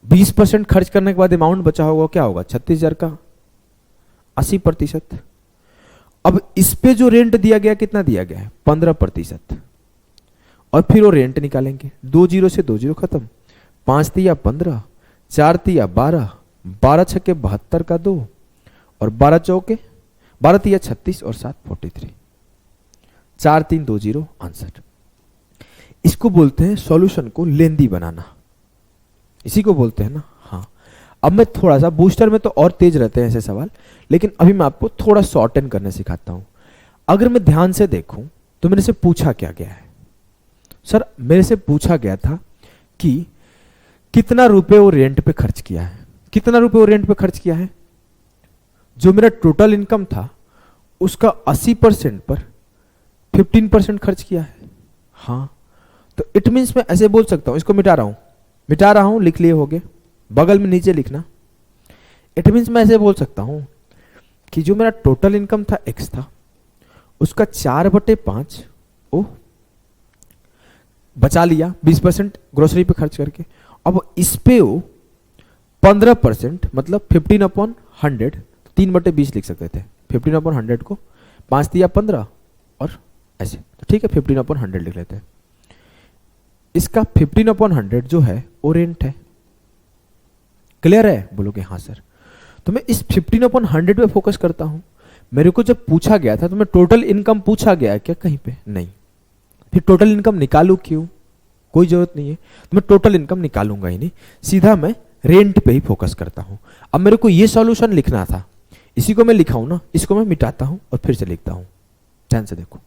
20% खर्च करने के बाद अमाउंट बचा होगा क्या होगा, 36,000 का 80%। अब इस पे जो रेंट दिया गया कितना दिया गया है, 15%। और फिर वो रेंट निकालेंगे, 2 0 से 2 0 खत्म, 5 तिया 15, 4 तिया 12, 12 छक्के 72 का 2, और 12 चौके 12 तिया 36 और 7 43, 4 3 2 0 आंसर। इसको बोलते हैं सॉल्यूशन को लेंदी बनाना, इसी को बोलते हैं ना। हाँ, अब मैं थोड़ा सा, बूस्टर में तो और तेज रहते हैं ऐसे सवाल, लेकिन अभी मैं आपको थोड़ा शॉर्टन करने सिखाता हूं। अगर मैं ध्यान से देखूं तो मेरे से पूछा क्या गया है, सर मेरे से पूछा गया था कि कितना रुपए वो रेंट पे खर्च किया है, कितना रुपए वो रेंट पे खर्च किया है। जो मेरा टोटल इनकम था उसका 80% पर 15% खर्च किया है। हाँ, तो इट मीन्स मैं ऐसे बोल सकता हूं, इसको मिटा रहा हूं, लिख लिए होगे, बगल में नीचे लिखना। इट मीन्स मैं ऐसे बोल सकता हूं कि जो मेरा टोटल इनकम था x था, उसका 4/5 ओ बचा लिया 20% ग्रोसरी पे खर्च करके। अब इस पे वो 15% मतलब 15/100, 3/20 लिख सकते थे। 15/100 को 5 दिया 15 और ऐसे, तो ठीक है 15/100 लिख लेते हैं। इसका 15/100 जो है वो रेंट है। क्लियर है? बोलोगे हाँ सर। तो मैं इस 15/100 पे फोकस करता हूं। मेरे को जब पूछा गया था तो मैं टोटल इनकम पूछा गया है क्या कहीं पे? नहीं। फिर टोटल इनकम निकालू क्यों? कोई जरूरत नहीं है, तो मैं टोटल इनकम निकालूंगा ही नहीं, सीधा मैं रेंट पे ही फोकस करता हूं। अब मेरे को ये सॉल्यूशन लिखना था, इसी को मैं लिखाऊं ना, इसको मैं मिटाता हूं और फिर से लिखता हूं। ध्यान से देखो,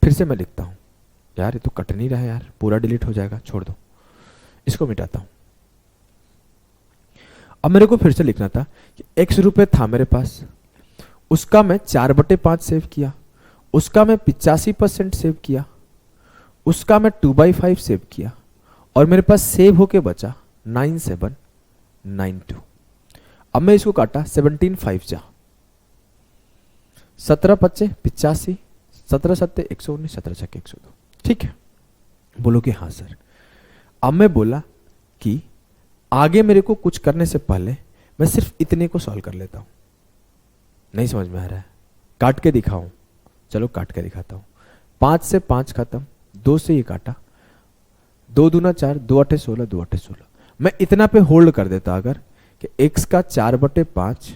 फिर से मैं लिखता हूं। यार ये तो कट नहीं रहा है यार, पूरा डिलीट हो जाएगा, छोड़ दो, इसको मिटाता हूं। अब मेरे को फिर से लिखना था कि x रुपए था मेरे पास, उसका मैं 4/5 सेव किया, उसका मैं 85% सेव किया, उसका मैं 2/5 सेव किया, और मेरे पास सेव होके बचा 9792। अब मैं इसको काटा 17 5 जा 17 5 85, 17 7 119, 17 6 102। ठीक है? बोलोगे हाँ सर। अब मैं बोला कि आगे मेरे को कुछ करने से पहले मैं सिर्फ इतने को सॉल्व कर लेता हूं। नहीं समझ में आ रहा है? काट के दिखाऊं? चलो काट के दिखाता हूं। 5 से 5 खत्म, 2 से ये काटा, 2 दूना 4, 2 8 16, 2 8 16। मैं इतना पे होल्ड कर देता अगर कि x का 4/5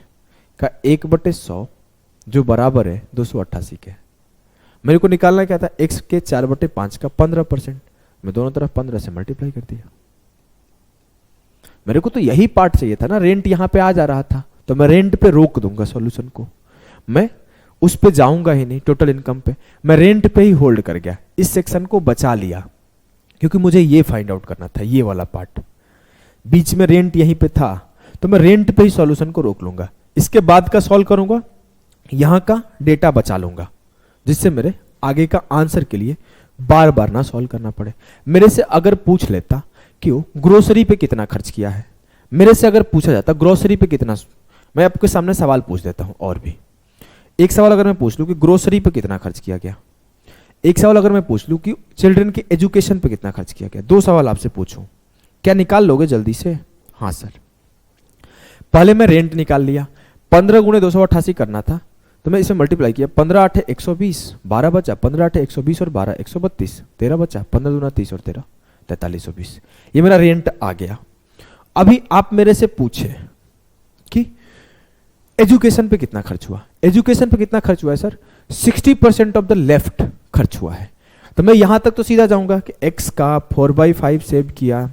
का 1/100 जो बराबर है 288 के। मेरे को निकालना क्या था? x के 4/5 का 15%। मैं दोनों तरफ 15 से मल्टीप्लाई कर दिया। मेरे को तो यही पार्ट चाहिए था ना, रेंट यहां पे आ जा रहा था, तो मैं रेंट पे रोक दूंगा सॉल्यूशन को, मैं उस पे जाऊंगा ही नहीं टोटल इनकम पे, मैं रेंट पे ही होल्ड कर गया, इस सेक्शन को बचा लिया, क्योंकि मुझे ये फाइंड आउट करना था, ये वाला पार्ट। बीच में रेंट यहीं पे था, तो मैं रेंट पे ही सॉल्यूशन को रोक लूंगा। इसके बाद का सॉल्व करूंगा, यहां का डेटा बचा लूंगा, जिससे मेरे आगे का आंसर के लिए बार बार ना सॉल्व करना पड़े। मेरे से अगर पूछ लेता क्यों ग्रोसरी पे कितना खर्च किया है, मेरे से अगर पूछा जाता ग्रोसरी पे कितना, मैं आपके सामने सवाल पूछ देता हूं। और भी एक सवाल अगर मैं पूछ लूं कि ग्रोसरी पे कितना खर्च किया गया, एक सवाल अगर मैं पूछ लूं कि चिल्ड्रन के एजुकेशन पे कितना खर्च किया गया, 2 सवाल आपसे पूछूं, क्या निकाल लोगे जल्दी से? हाँ सर। पहले मैं रेंट निकाल लिया, 15 गुणे 288 करना था, तो मैं इसे मल्टीप्लाई किया, 15 8 120, 12 बचा, 15 8 120 और 12 132, 13 बचा, 15 दूना 30 और 13 4320। ये मेरा रेंट आ गया। अभी आप मेरे से पूछे कि एजुकेशन पे कितना खर्च हुआ, एजुकेशन पे कितना खर्च हुआ है सर? 60% ऑफ द लेफ्ट खर्च हुआ है। तो मैं यहां तक तो सीधा जाऊंगा कि x का 4/5 सेव किया,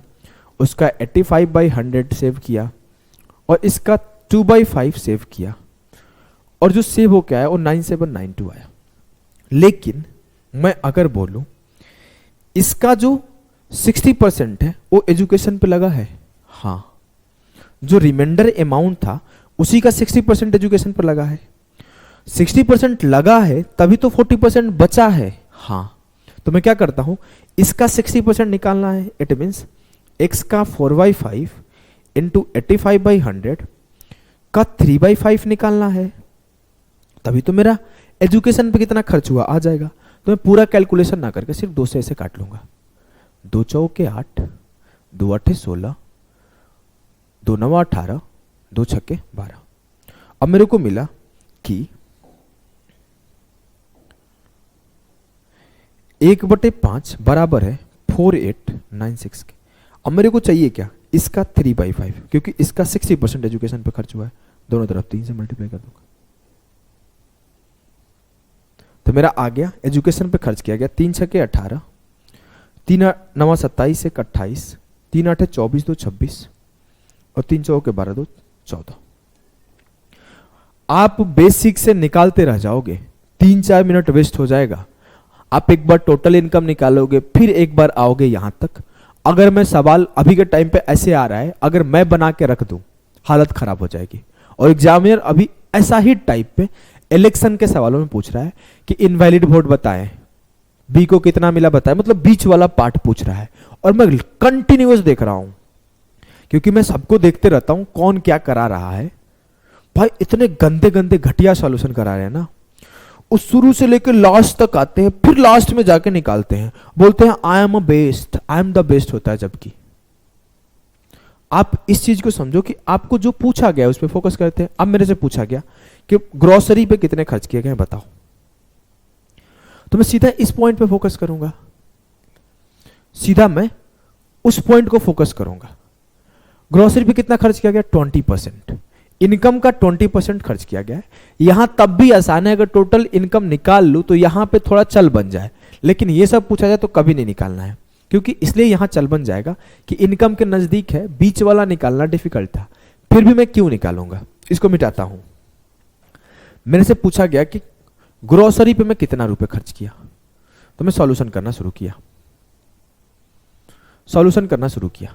उसका 85/100 सेव किया, और इसका 2/5 सेव किया, और जो सेव हो क्या है वो 9792 आया। लेकिन मैं अगर बोलूं इसका जो 60% है वो एजुकेशन पे लगा है, हाँ, जो रिमाइंडर अमाउंट था उसी का 60% एजुकेशन पर लगा है। 60% लगा है तभी तो 40% बचा है, हाँ। तो मैं क्या करता हूं, इसका 60% निकालना है, इट मीन्स x का 4/5 इंटू 85/100 का 3/5 निकालना है, तभी तो मेरा एजुकेशन पे कितना खर्च हुआ आ जाएगा। तो मैं पूरा कैलकुलेशन ना करके सिर्फ 2 से ऐसे काट लूंगा, 2 चौके 8, 2 8 16, 2 9 18, 2 छक्के 12। अब मेरे को मिला कि 1/5 बराबर है 4896 के। अब मेरे को चाहिए क्या? इसका 3/5, क्योंकि इसका 60% एजुकेशन पे खर्च हुआ है, दोनों तरफ 3 से मल्टीप्लाई कर दूंगा, तो मेरा आ गया एजुकेशन पे खर्च किया गया 3 छक्के 18, 3 9 27 1 28, 3 8 24 2 26, और 3 चौके 12 2 14। आप बेसिक से निकालते रह जाओगे, 3-4 मिनट वेस्ट हो जाएगा। आप एक बार टोटल इनकम निकालोगे, फिर एक बार आओगे यहां तक। अगर मैं सवाल अभी के टाइम पे ऐसे आ रहा है, अगर मैं बना के रख दूं, हालत खराब हो जाएगी। और एग्जामिनर अभी ऐसा ही टाइप पे इलेक्शन के सवालों में पूछ रहा है कि इनवैलिड वोट बताएं, बी को कितना मिला बताएं, मतलब बीच वाला पार्ट पूछ रहा है, और मैं कंटिन्यूअस देख रहा हूं, क्योंकि मैं सबको देखते रहता हूं कौन क्या करा रहा है। भाई इतने गंदे गंदे घटिया सॉल्यूशन करा रहे हैं ना, उस शुरू से लेकर लास्ट तक आते हैं, फिर लास्ट में जाके निकालते हैं, बोलते हैं I am a best, I am the best होता है। जबकि आप इस चीज को समझो कि आपको जो पूछा गया उस पर फोकस करते हैं। अब मेरे से पूछा गया कि ग्रोसरी पे कितने खर्च किए गए बताओ, तो मैं सीधा इस पॉइंट पे फोकस करूंगा। सीधा मैं उस पॉइंट को फोकस करूंगा। ग्रोसरी पे कितना खर्च किया गया? 20%। इनकम का 20% खर्च किया गया है। यहां तब भी आसान है, अगर टोटल इनकम निकाल लूं तो यहां पे थोड़ा चल बन जाए, लेकिन ये सब पूछा जाए तो कभी नहीं निकालना है, क्योंकि इसलिए यहां चल बन जाएगा कि इनकम के नजदीक है, बीच वाला निकालना डिफिकल्ट था। फिर भी मैं क्यों निकालूंगा, इसको मिटाता हूं। मेरे से पूछा गया कि ग्रोसरी पे मैं कितना रुपए खर्च किया, तो मैं सॉल्यूशन करना शुरू किया।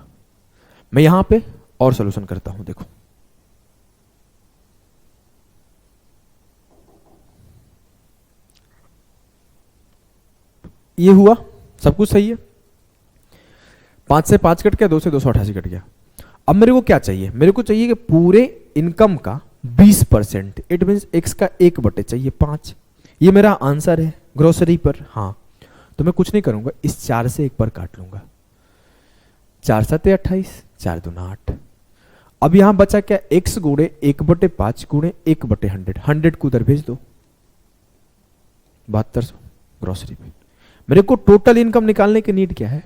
मैं यहां पे और सॉल्यूशन करता हूं। देखो ये हुआ, सब कुछ सही है। 5 से 5 कट गया, 2 से 288 कट गया। अब मेरे को क्या चाहिए? मेरे को चाहिए कि पूरे इनकम का 20%, इट मीन्स x का 1 चाहिए 5। ये मेरा आंसर है ग्रोसरी पर। हाँ, तो मैं कुछ नहीं करूंगा, इस 4 से 1 पर काट लूंगा। 4 7 28, 4 2 8। अब यहां बचा क्या? x गुणे 1/5 गुणे 1/100। 100 को उधर भेज दो। 7200 ग्रोसरी पे। मेरे को टोटल इनकम निकालने की नीड क्या है?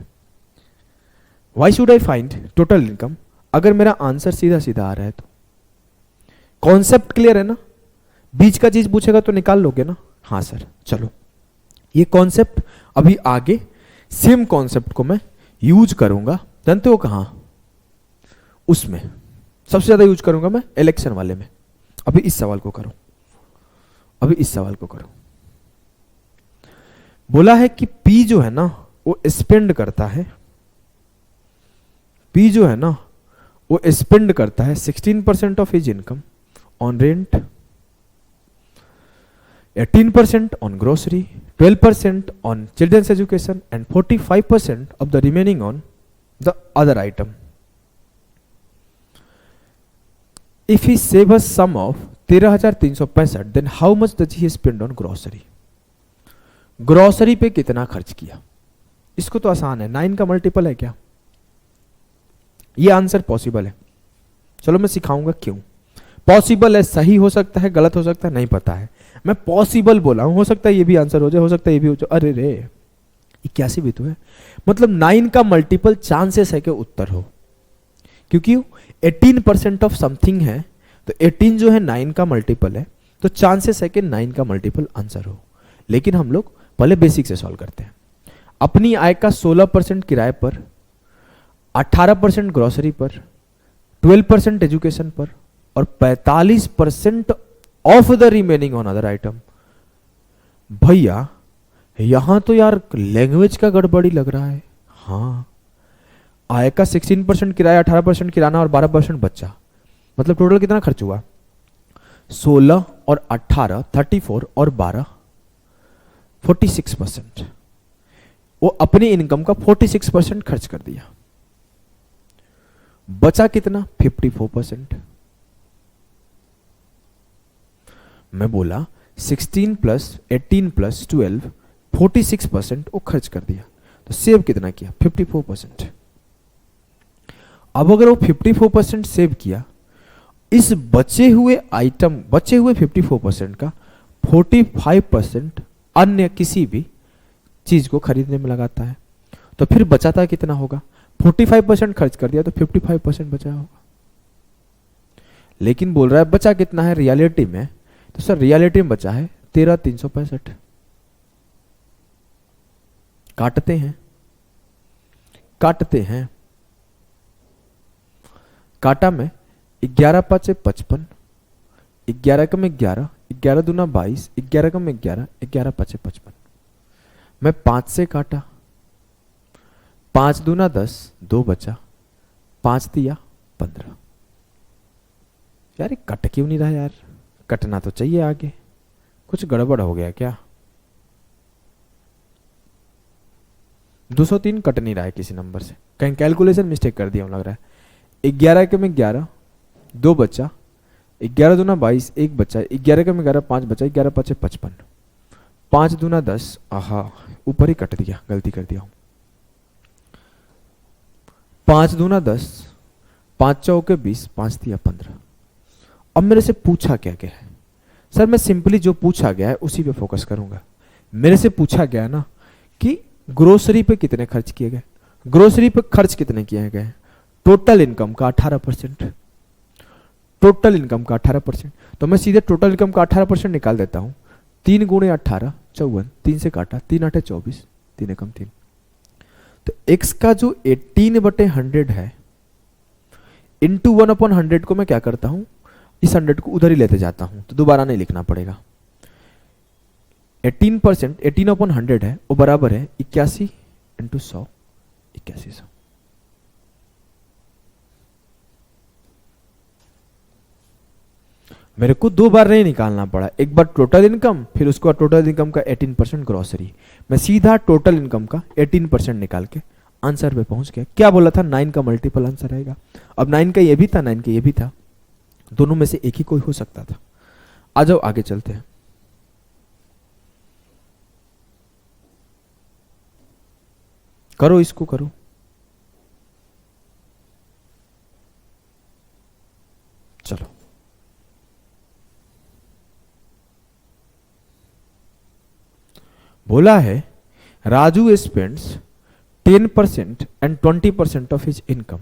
Why should I find total income, अगर मेरा आंसर सीधा सीधा आ रहा है तो? कॉन्सेप्ट क्लियर है ना? बीच का चीज पूछेगा तो निकाल लोगे ना? हाँ सर, चलो ये कॉन्सेप्ट अभी आगे सेम कॉन्सेप्ट को मैं यूज करूंगा। जानते हो कहां? उसमें सबसे ज्यादा यूज करूंगा मैं इलेक्शन वाले में। अभी इस सवाल को करो, बोला है कि P जो है ना वो स्पेंड करता है, 16% of his income on rent, 18% on grocery, 12% on children's education and 45% of the remaining on the other item. If he save a sum of 13,365, then how much does he spend on grocery? Grocery पे कितना खर्च किया? इसको तो आसान है, 9 का multiple है क्या? ये आंसर पॉसिबल है। चलो मैं सिखाऊंगा क्यों पॉसिबल है। सही हो सकता है, गलत हो सकता है, नहीं पता है। मैं पॉसिबल बोला हूं, हो सकता है ये भी आंसर हो जाए, हो सकता है ये भी हो जाए। अरे रे 81 भी तो है, मतलब 9 का मल्टीपल चांसेस है कि उत्तर हो, क्योंकि 18% ऑफ समथिंग है, तो 18 जो है 9 का मल्टीपल है, तो चांसेस है कि 9 का मल्टीपल आंसर हो। लेकिन हम लोग पहले बेसिक से सॉल्व करते हैं। अपनी आय का 16% किराए पर, 18% ग्रोसरी पर, 12% एजुकेशन पर और 45% of the remaining on other item. भैया यहां तो यार लैंग्वेज का गड़बड़ी लग रहा है। हाँ, आय का 16% किराया, 18% किराना और 12% बच्चा, मतलब टोटल कितना खर्च हुआ? 16 और 18 34 और 12 46%। वो अपनी इनकम का 46% खर्च कर दिया। बचा कितना? 54%। मैं बोला 16 प्लस 18 प्लस 12 46% वो खर्च कर दिया, तो सेव कितना किया? 54%। अब अगर वो 54% सेव किया, इस बचे हुए 54% का 45% अन्य किसी भी चीज को खरीदने में लगाता है, तो फिर बचाता कितना होगा? 45% खर्च कर दिया तो 55% बचा होगा। लेकिन बोल रहा है बचा कितना है रियलिटी में, तो सर रियलिटी में बचा है 13,365। काटते हैं, काटा में 11 5 55, 11 कम 11, 11 दूना 22, 11 कम 11, 11 5 55। मैं 5 से काटा, 5 दूना 10, 2 बचा, 5 दिया 15। यार कट क्यों नहीं रहा यार? कटना तो चाहिए आगे, कुछ गड़बड़ हो गया क्या? 203 कट नहीं रहा है किसी नंबर से, कहीं कैलकुलेशन मिस्टेक कर दिया लग रहा है। 11 के में 11, 2 बचा, 11 दूना 22, 1 बचा, 11 के में 11, 5 बचा, 11 5 55, 5 दूना 10। आहा, ऊपर ही कट दिया, गलती कर दिया हूं। 5 दूना 10, 5 चौके 20, 5 दिया 15। अब मेरे से पूछा क्या क्या है? सर मैं सिंपली जो पूछा गया है उसी पे फोकस करूंगा। मेरे से पूछा गया ना कि ग्रोसरी पे कितने खर्च किए गए, ग्रोसरी पे खर्च कितने किए गए? टोटल इनकम का 18%, टोटल इनकम का 18%। तो मैं सीधे टोटल इनकम का 18% निकाल देता हूं। 3 गुणे 18 54, 3 से काटा, 3 8 24, 3 एकम 3। तो x का जो 18/100 है इंटू 1/100 को मैं क्या करता हूं, इस 100 को उधर ही लेते जाता हूं, तो दोबारा नहीं लिखना पड़ेगा। 18%, 18/100 है, वो बराबर है 81 इंटू 100, 8100। मेरे को दो बार नहीं निकालना पड़ा, एक बार टोटल इनकम, फिर उसके बाद टोटल इनकम का 18% ग्रोसरी। मैं सीधा टोटल इनकम का 18% निकाल के आंसर पे पहुंच गया। क्या बोला था? 9 का मल्टीपल आंसर आएगा। अब 9 का ये भी था, 9 का ये भी था, दोनों में से एक ही कोई हो सकता था। आ जाओ आगे चलते हैं। करो इसको, करो। चलो बोला है Raju spends 10% and 20% of his income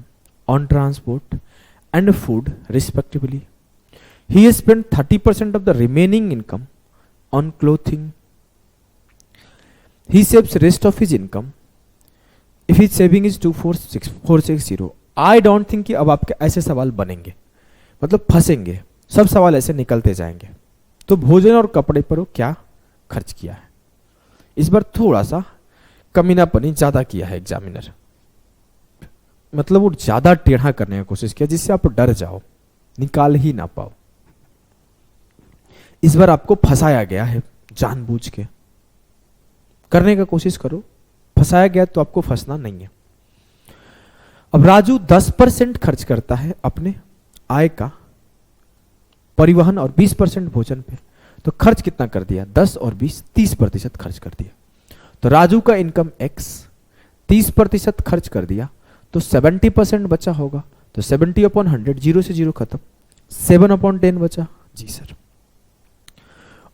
on transport and food respectively. He has spent 30% of the remaining income on clothing. He saves rest of his income if his saving is 246,460. I don't think कि अब आपके ऐसे सवाल बनेंगे, मतलब फंसेंगे, सब सवाल ऐसे निकलते जाएंगे। तो भोजन और कपड़े पर वो क्या खर्च किया है? इस बार थोड़ा सा कमीनापनी ज्यादा किया है एग्जामिनर, मतलब वो ज्यादा टेढ़ा करने की कोशिश किया जिससे आप डर जाओ, निकाल ही ना पाओ। इस बार आपको फंसाया गया है जानबूझ के, करने का कोशिश करो, फंसाया गया तो आपको फंसना नहीं है। अब राजू 10% खर्च करता है अपने आय का परिवहन और 20% भोजन पे, तो खर्च कितना कर दिया? 10 और 20, 30% खर्च कर दिया। तो राजू का इनकम x, 30% खर्च कर दिया तो 70% बचा होगा। तो 70/100, 0 से 0 खत्म, 7/10 बचा। जी सर।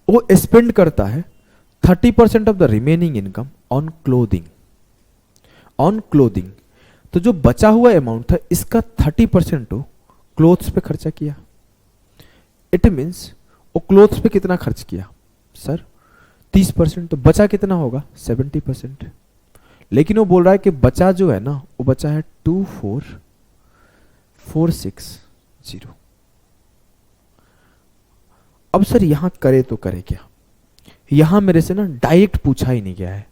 वो स्पेंड करता है 30% of the remaining income on clothing, on clothing. तो जो बचा हुआ अमाउंट था इसका 30% वो क्लोथ्स पे खर्चा किया। इट मीन्स वो क्लोथ्स पे कितना खर्च किया सर? 30%। तो बचा कितना होगा? 70%। लेकिन वो बोल रहा है कि बचा जो है ना, वो बचा है 24,460। अब सर यहां करे तो करे क्या? यहां मेरे से ना डायरेक्ट पूछा ही नहीं गया है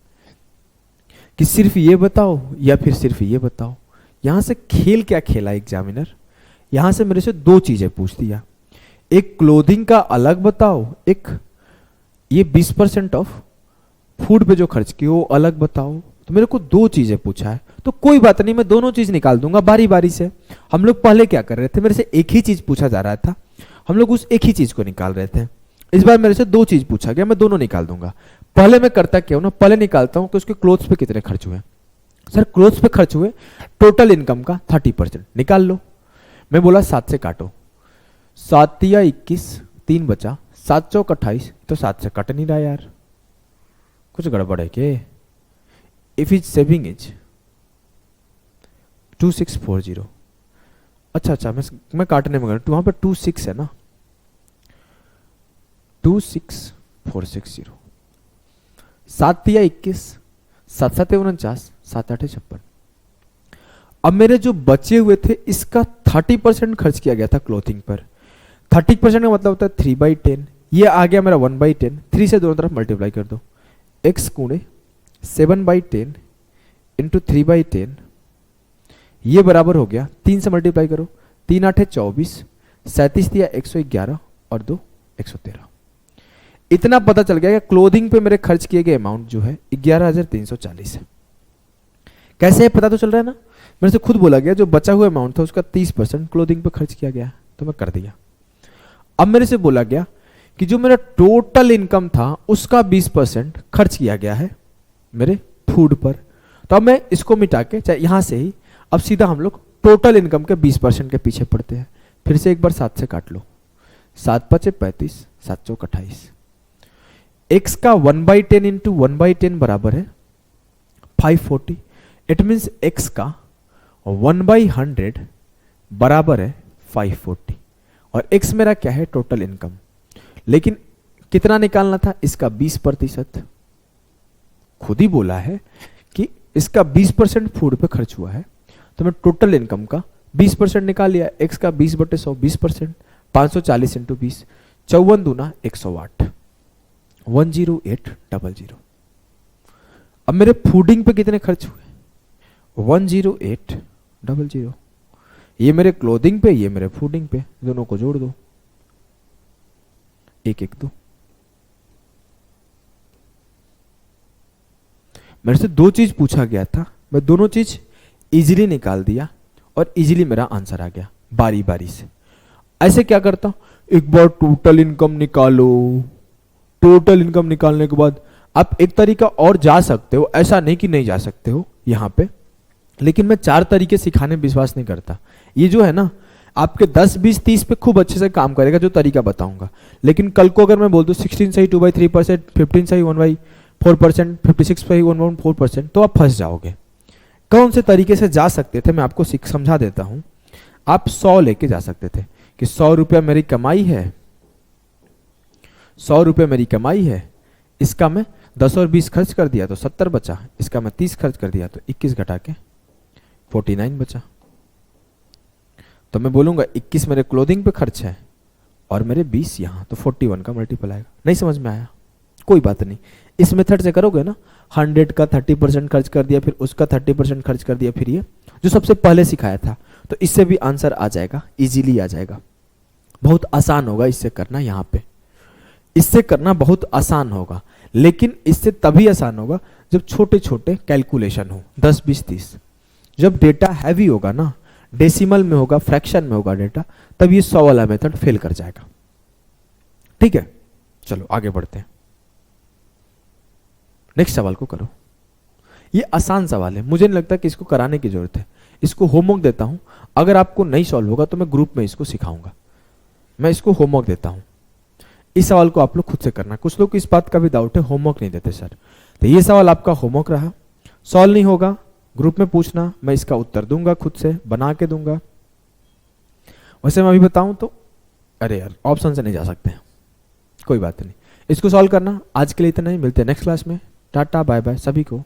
कि सिर्फ ये बताओ या फिर सिर्फ ये बताओ। यहां से खेल क्या खेला एग्जामिनर? यहां से मेरे से दो चीजें पूछ दिया, एक क्लोथिंग का अलग बताओ, एक ये 20% ऑफ फूड पे जो खर्च किए वो अलग बताओ। तो मेरे को दो चीजें पूछा है, तो कोई बात नहीं, मैं दोनों चीज निकाल दूंगा बारी बारी से। हम लोग पहले क्या कर रहे थे, मेरे से एक ही चीज पूछा जा रहा था, हम लोग उस एक ही चीज को निकाल रहे थे। इस बार मेरे से दो चीज पूछा गया, मैं दोनों निकाल दूंगा। पहले मैं करता क्या हूं ना, पहले निकालता हूं कि उसके क्लोथ्स पे कितने खर्च हुए। सर क्लोथ्स पे खर्च हुए टोटल इनकम का 30%, निकाल लो। मैं बोला 7 से काटो, 7 या 21, 3 बचा, 7 चौक 28, तो 7 से कट नहीं रहा यार, कुछ गड़बड़ है के? इफ इज सेविंग इज 2640, अच्छा मैं काटने में गया, वहां पर 26 है ना, 26460, 7 या 21, 7 7 49, 7 8 56। अब मेरे जो बचे हुए थे इसका 30% खर्च किया गया था क्लोथिंग पर। 30% का मतलब होता है 3/10, ये आ गया मेरा 1/10। 3 से दोनों तरफ मल्टीप्लाई कर दो, x गुणे 7/10 इंटू 3/10, ये बराबर हो गया 3 से मल्टीप्लाई करो, 3 8 24, 37 या 111 और 2 113। इतना पता चल गया कि क्लोथिंग पे मेरे खर्च किए गए अमाउंट जो है 11,340 है। कैसे है पता तो चल रहा है ना, मेरे से खुद बोला गया जो बचा हुआ अमाउंट था उसका 30% क्लोथिंग पे खर्च किया गया, तो मैं कर दिया। अब मेरे से बोला गया कि जो मेरा टोटल इनकम था उसका 20% खर्च किया गया है मेरे फूड पर। तो अब मैं इसको मिटा के चाहे यहां से ही अब सीधा हम लोग टोटल इनकम के 20% के पीछे पड़ते हैं। फिर से एक बार 7 से काट लो, 7 5 35, 7 चौक 28। x का 1/10 इंटू 1/10 बराबर है 540, इट मीन्स x का 1/100 बराबर है 540 और x मेरा क्या है टोटल इनकम। लेकिन कितना निकालना था, इसका 20%। खुद ही बोला है कि इसका 20% फूड पे खर्च हुआ है, तो मैं टोटल इनकम का 20% निकाल लिया। x का 20/100 20%, 540 इंटू 20, 54 दूना 108, 10800। अब मेरे फूडिंग पे कितने खर्च हुए, 10800। ये मेरे क्लोथिंग पे, ये मेरे फूडिंग पे, दोनों को जोड़ दो, 112। मेरे से दो चीज पूछा गया था, मैं दोनों चीज इजीली निकाल दिया और इजीली मेरा आंसर आ गया बारी बारी से। ऐसे क्या करता हूं, एक बार टोटल इनकम निकालो, टोटल इनकम निकालने के बाद आप एक तरीका और जा सकते हो, ऐसा नहीं कि नहीं जा सकते हो यहां पे, लेकिन मैं 4 तरीके सिखाने में विश्वास नहीं करता। ये जो है ना आपके 10 20 30 पे खूब अच्छे से काम करेगा जो तरीका बताऊंगा, लेकिन कल को अगर मैं बोल दूं 16 सही 2/3%, 15 सही 1/4%, 56 सही 1/4%, तो आप फंस जाओगे। कौन से तरीके से जा सकते थे मैं आपको समझा देता हूं। आप 100 लेके जा सकते थे कि 100 रुपया मेरी कमाई है, 100 रुपये मेरी कमाई है, इसका मैं 10 और 20 खर्च कर दिया तो 70 बचा, इसका मैं 30 खर्च कर दिया तो 21 घटा के 49 बचा। तो मैं बोलूंगा 21 मेरे क्लोथिंग पे खर्च है और मेरे 20 यहां, तो 41 का मल्टीपल आएगा। नहीं समझ में आया, कोई बात नहीं, इस मेथड से करोगे ना, 100 का 30% खर्च कर दिया, फिर उसका 30% खर्च कर दिया, फिर ये जो सबसे पहले सिखाया था, तो इससे भी आंसर आ जाएगा, इजीली आ जाएगा। बहुत आसान होगा इससे करना, यहाँ पे इससे करना बहुत आसान होगा, लेकिन इससे तभी आसान होगा जब छोटे छोटे कैलकुलेशन हो, 10 20 30। जब डेटा हैवी होगा ना, डेसिमल में होगा, फ्रैक्शन में होगा डेटा, तब ये 100 वाला मेथड फेल कर जाएगा। ठीक है, चलो आगे बढ़ते हैं, नेक्स्ट सवाल को करो। ये आसान सवाल है, मुझे नहीं लगता कि इसको कराने की जरूरत है। इसको होमवर्क देता हूं, अगर आपको नहीं सॉल्व होगा तो मैं ग्रुप में इसको सिखाऊंगा। मैं इसको होमवर्क देता हूं, इस सवाल को आप लोग खुद से करना। कुछ लोग इस बात का भी डाउट है, होमवर्क नहीं देते सर, तो ये सवाल आपका होमवर्क रहा। सॉल्व नहीं होगा ग्रुप में पूछना, मैं इसका उत्तर दूंगा, खुद से बना के दूंगा। वैसे मैं अभी बताऊं तो, अरे यार ऑप्शन से नहीं जा सकते, कोई बात नहीं, इसको सॉल्व करना। आज के लिए इतना ही, मिलते हैं नेक्स्ट क्लास में। टाटा बाय बाय सभी को।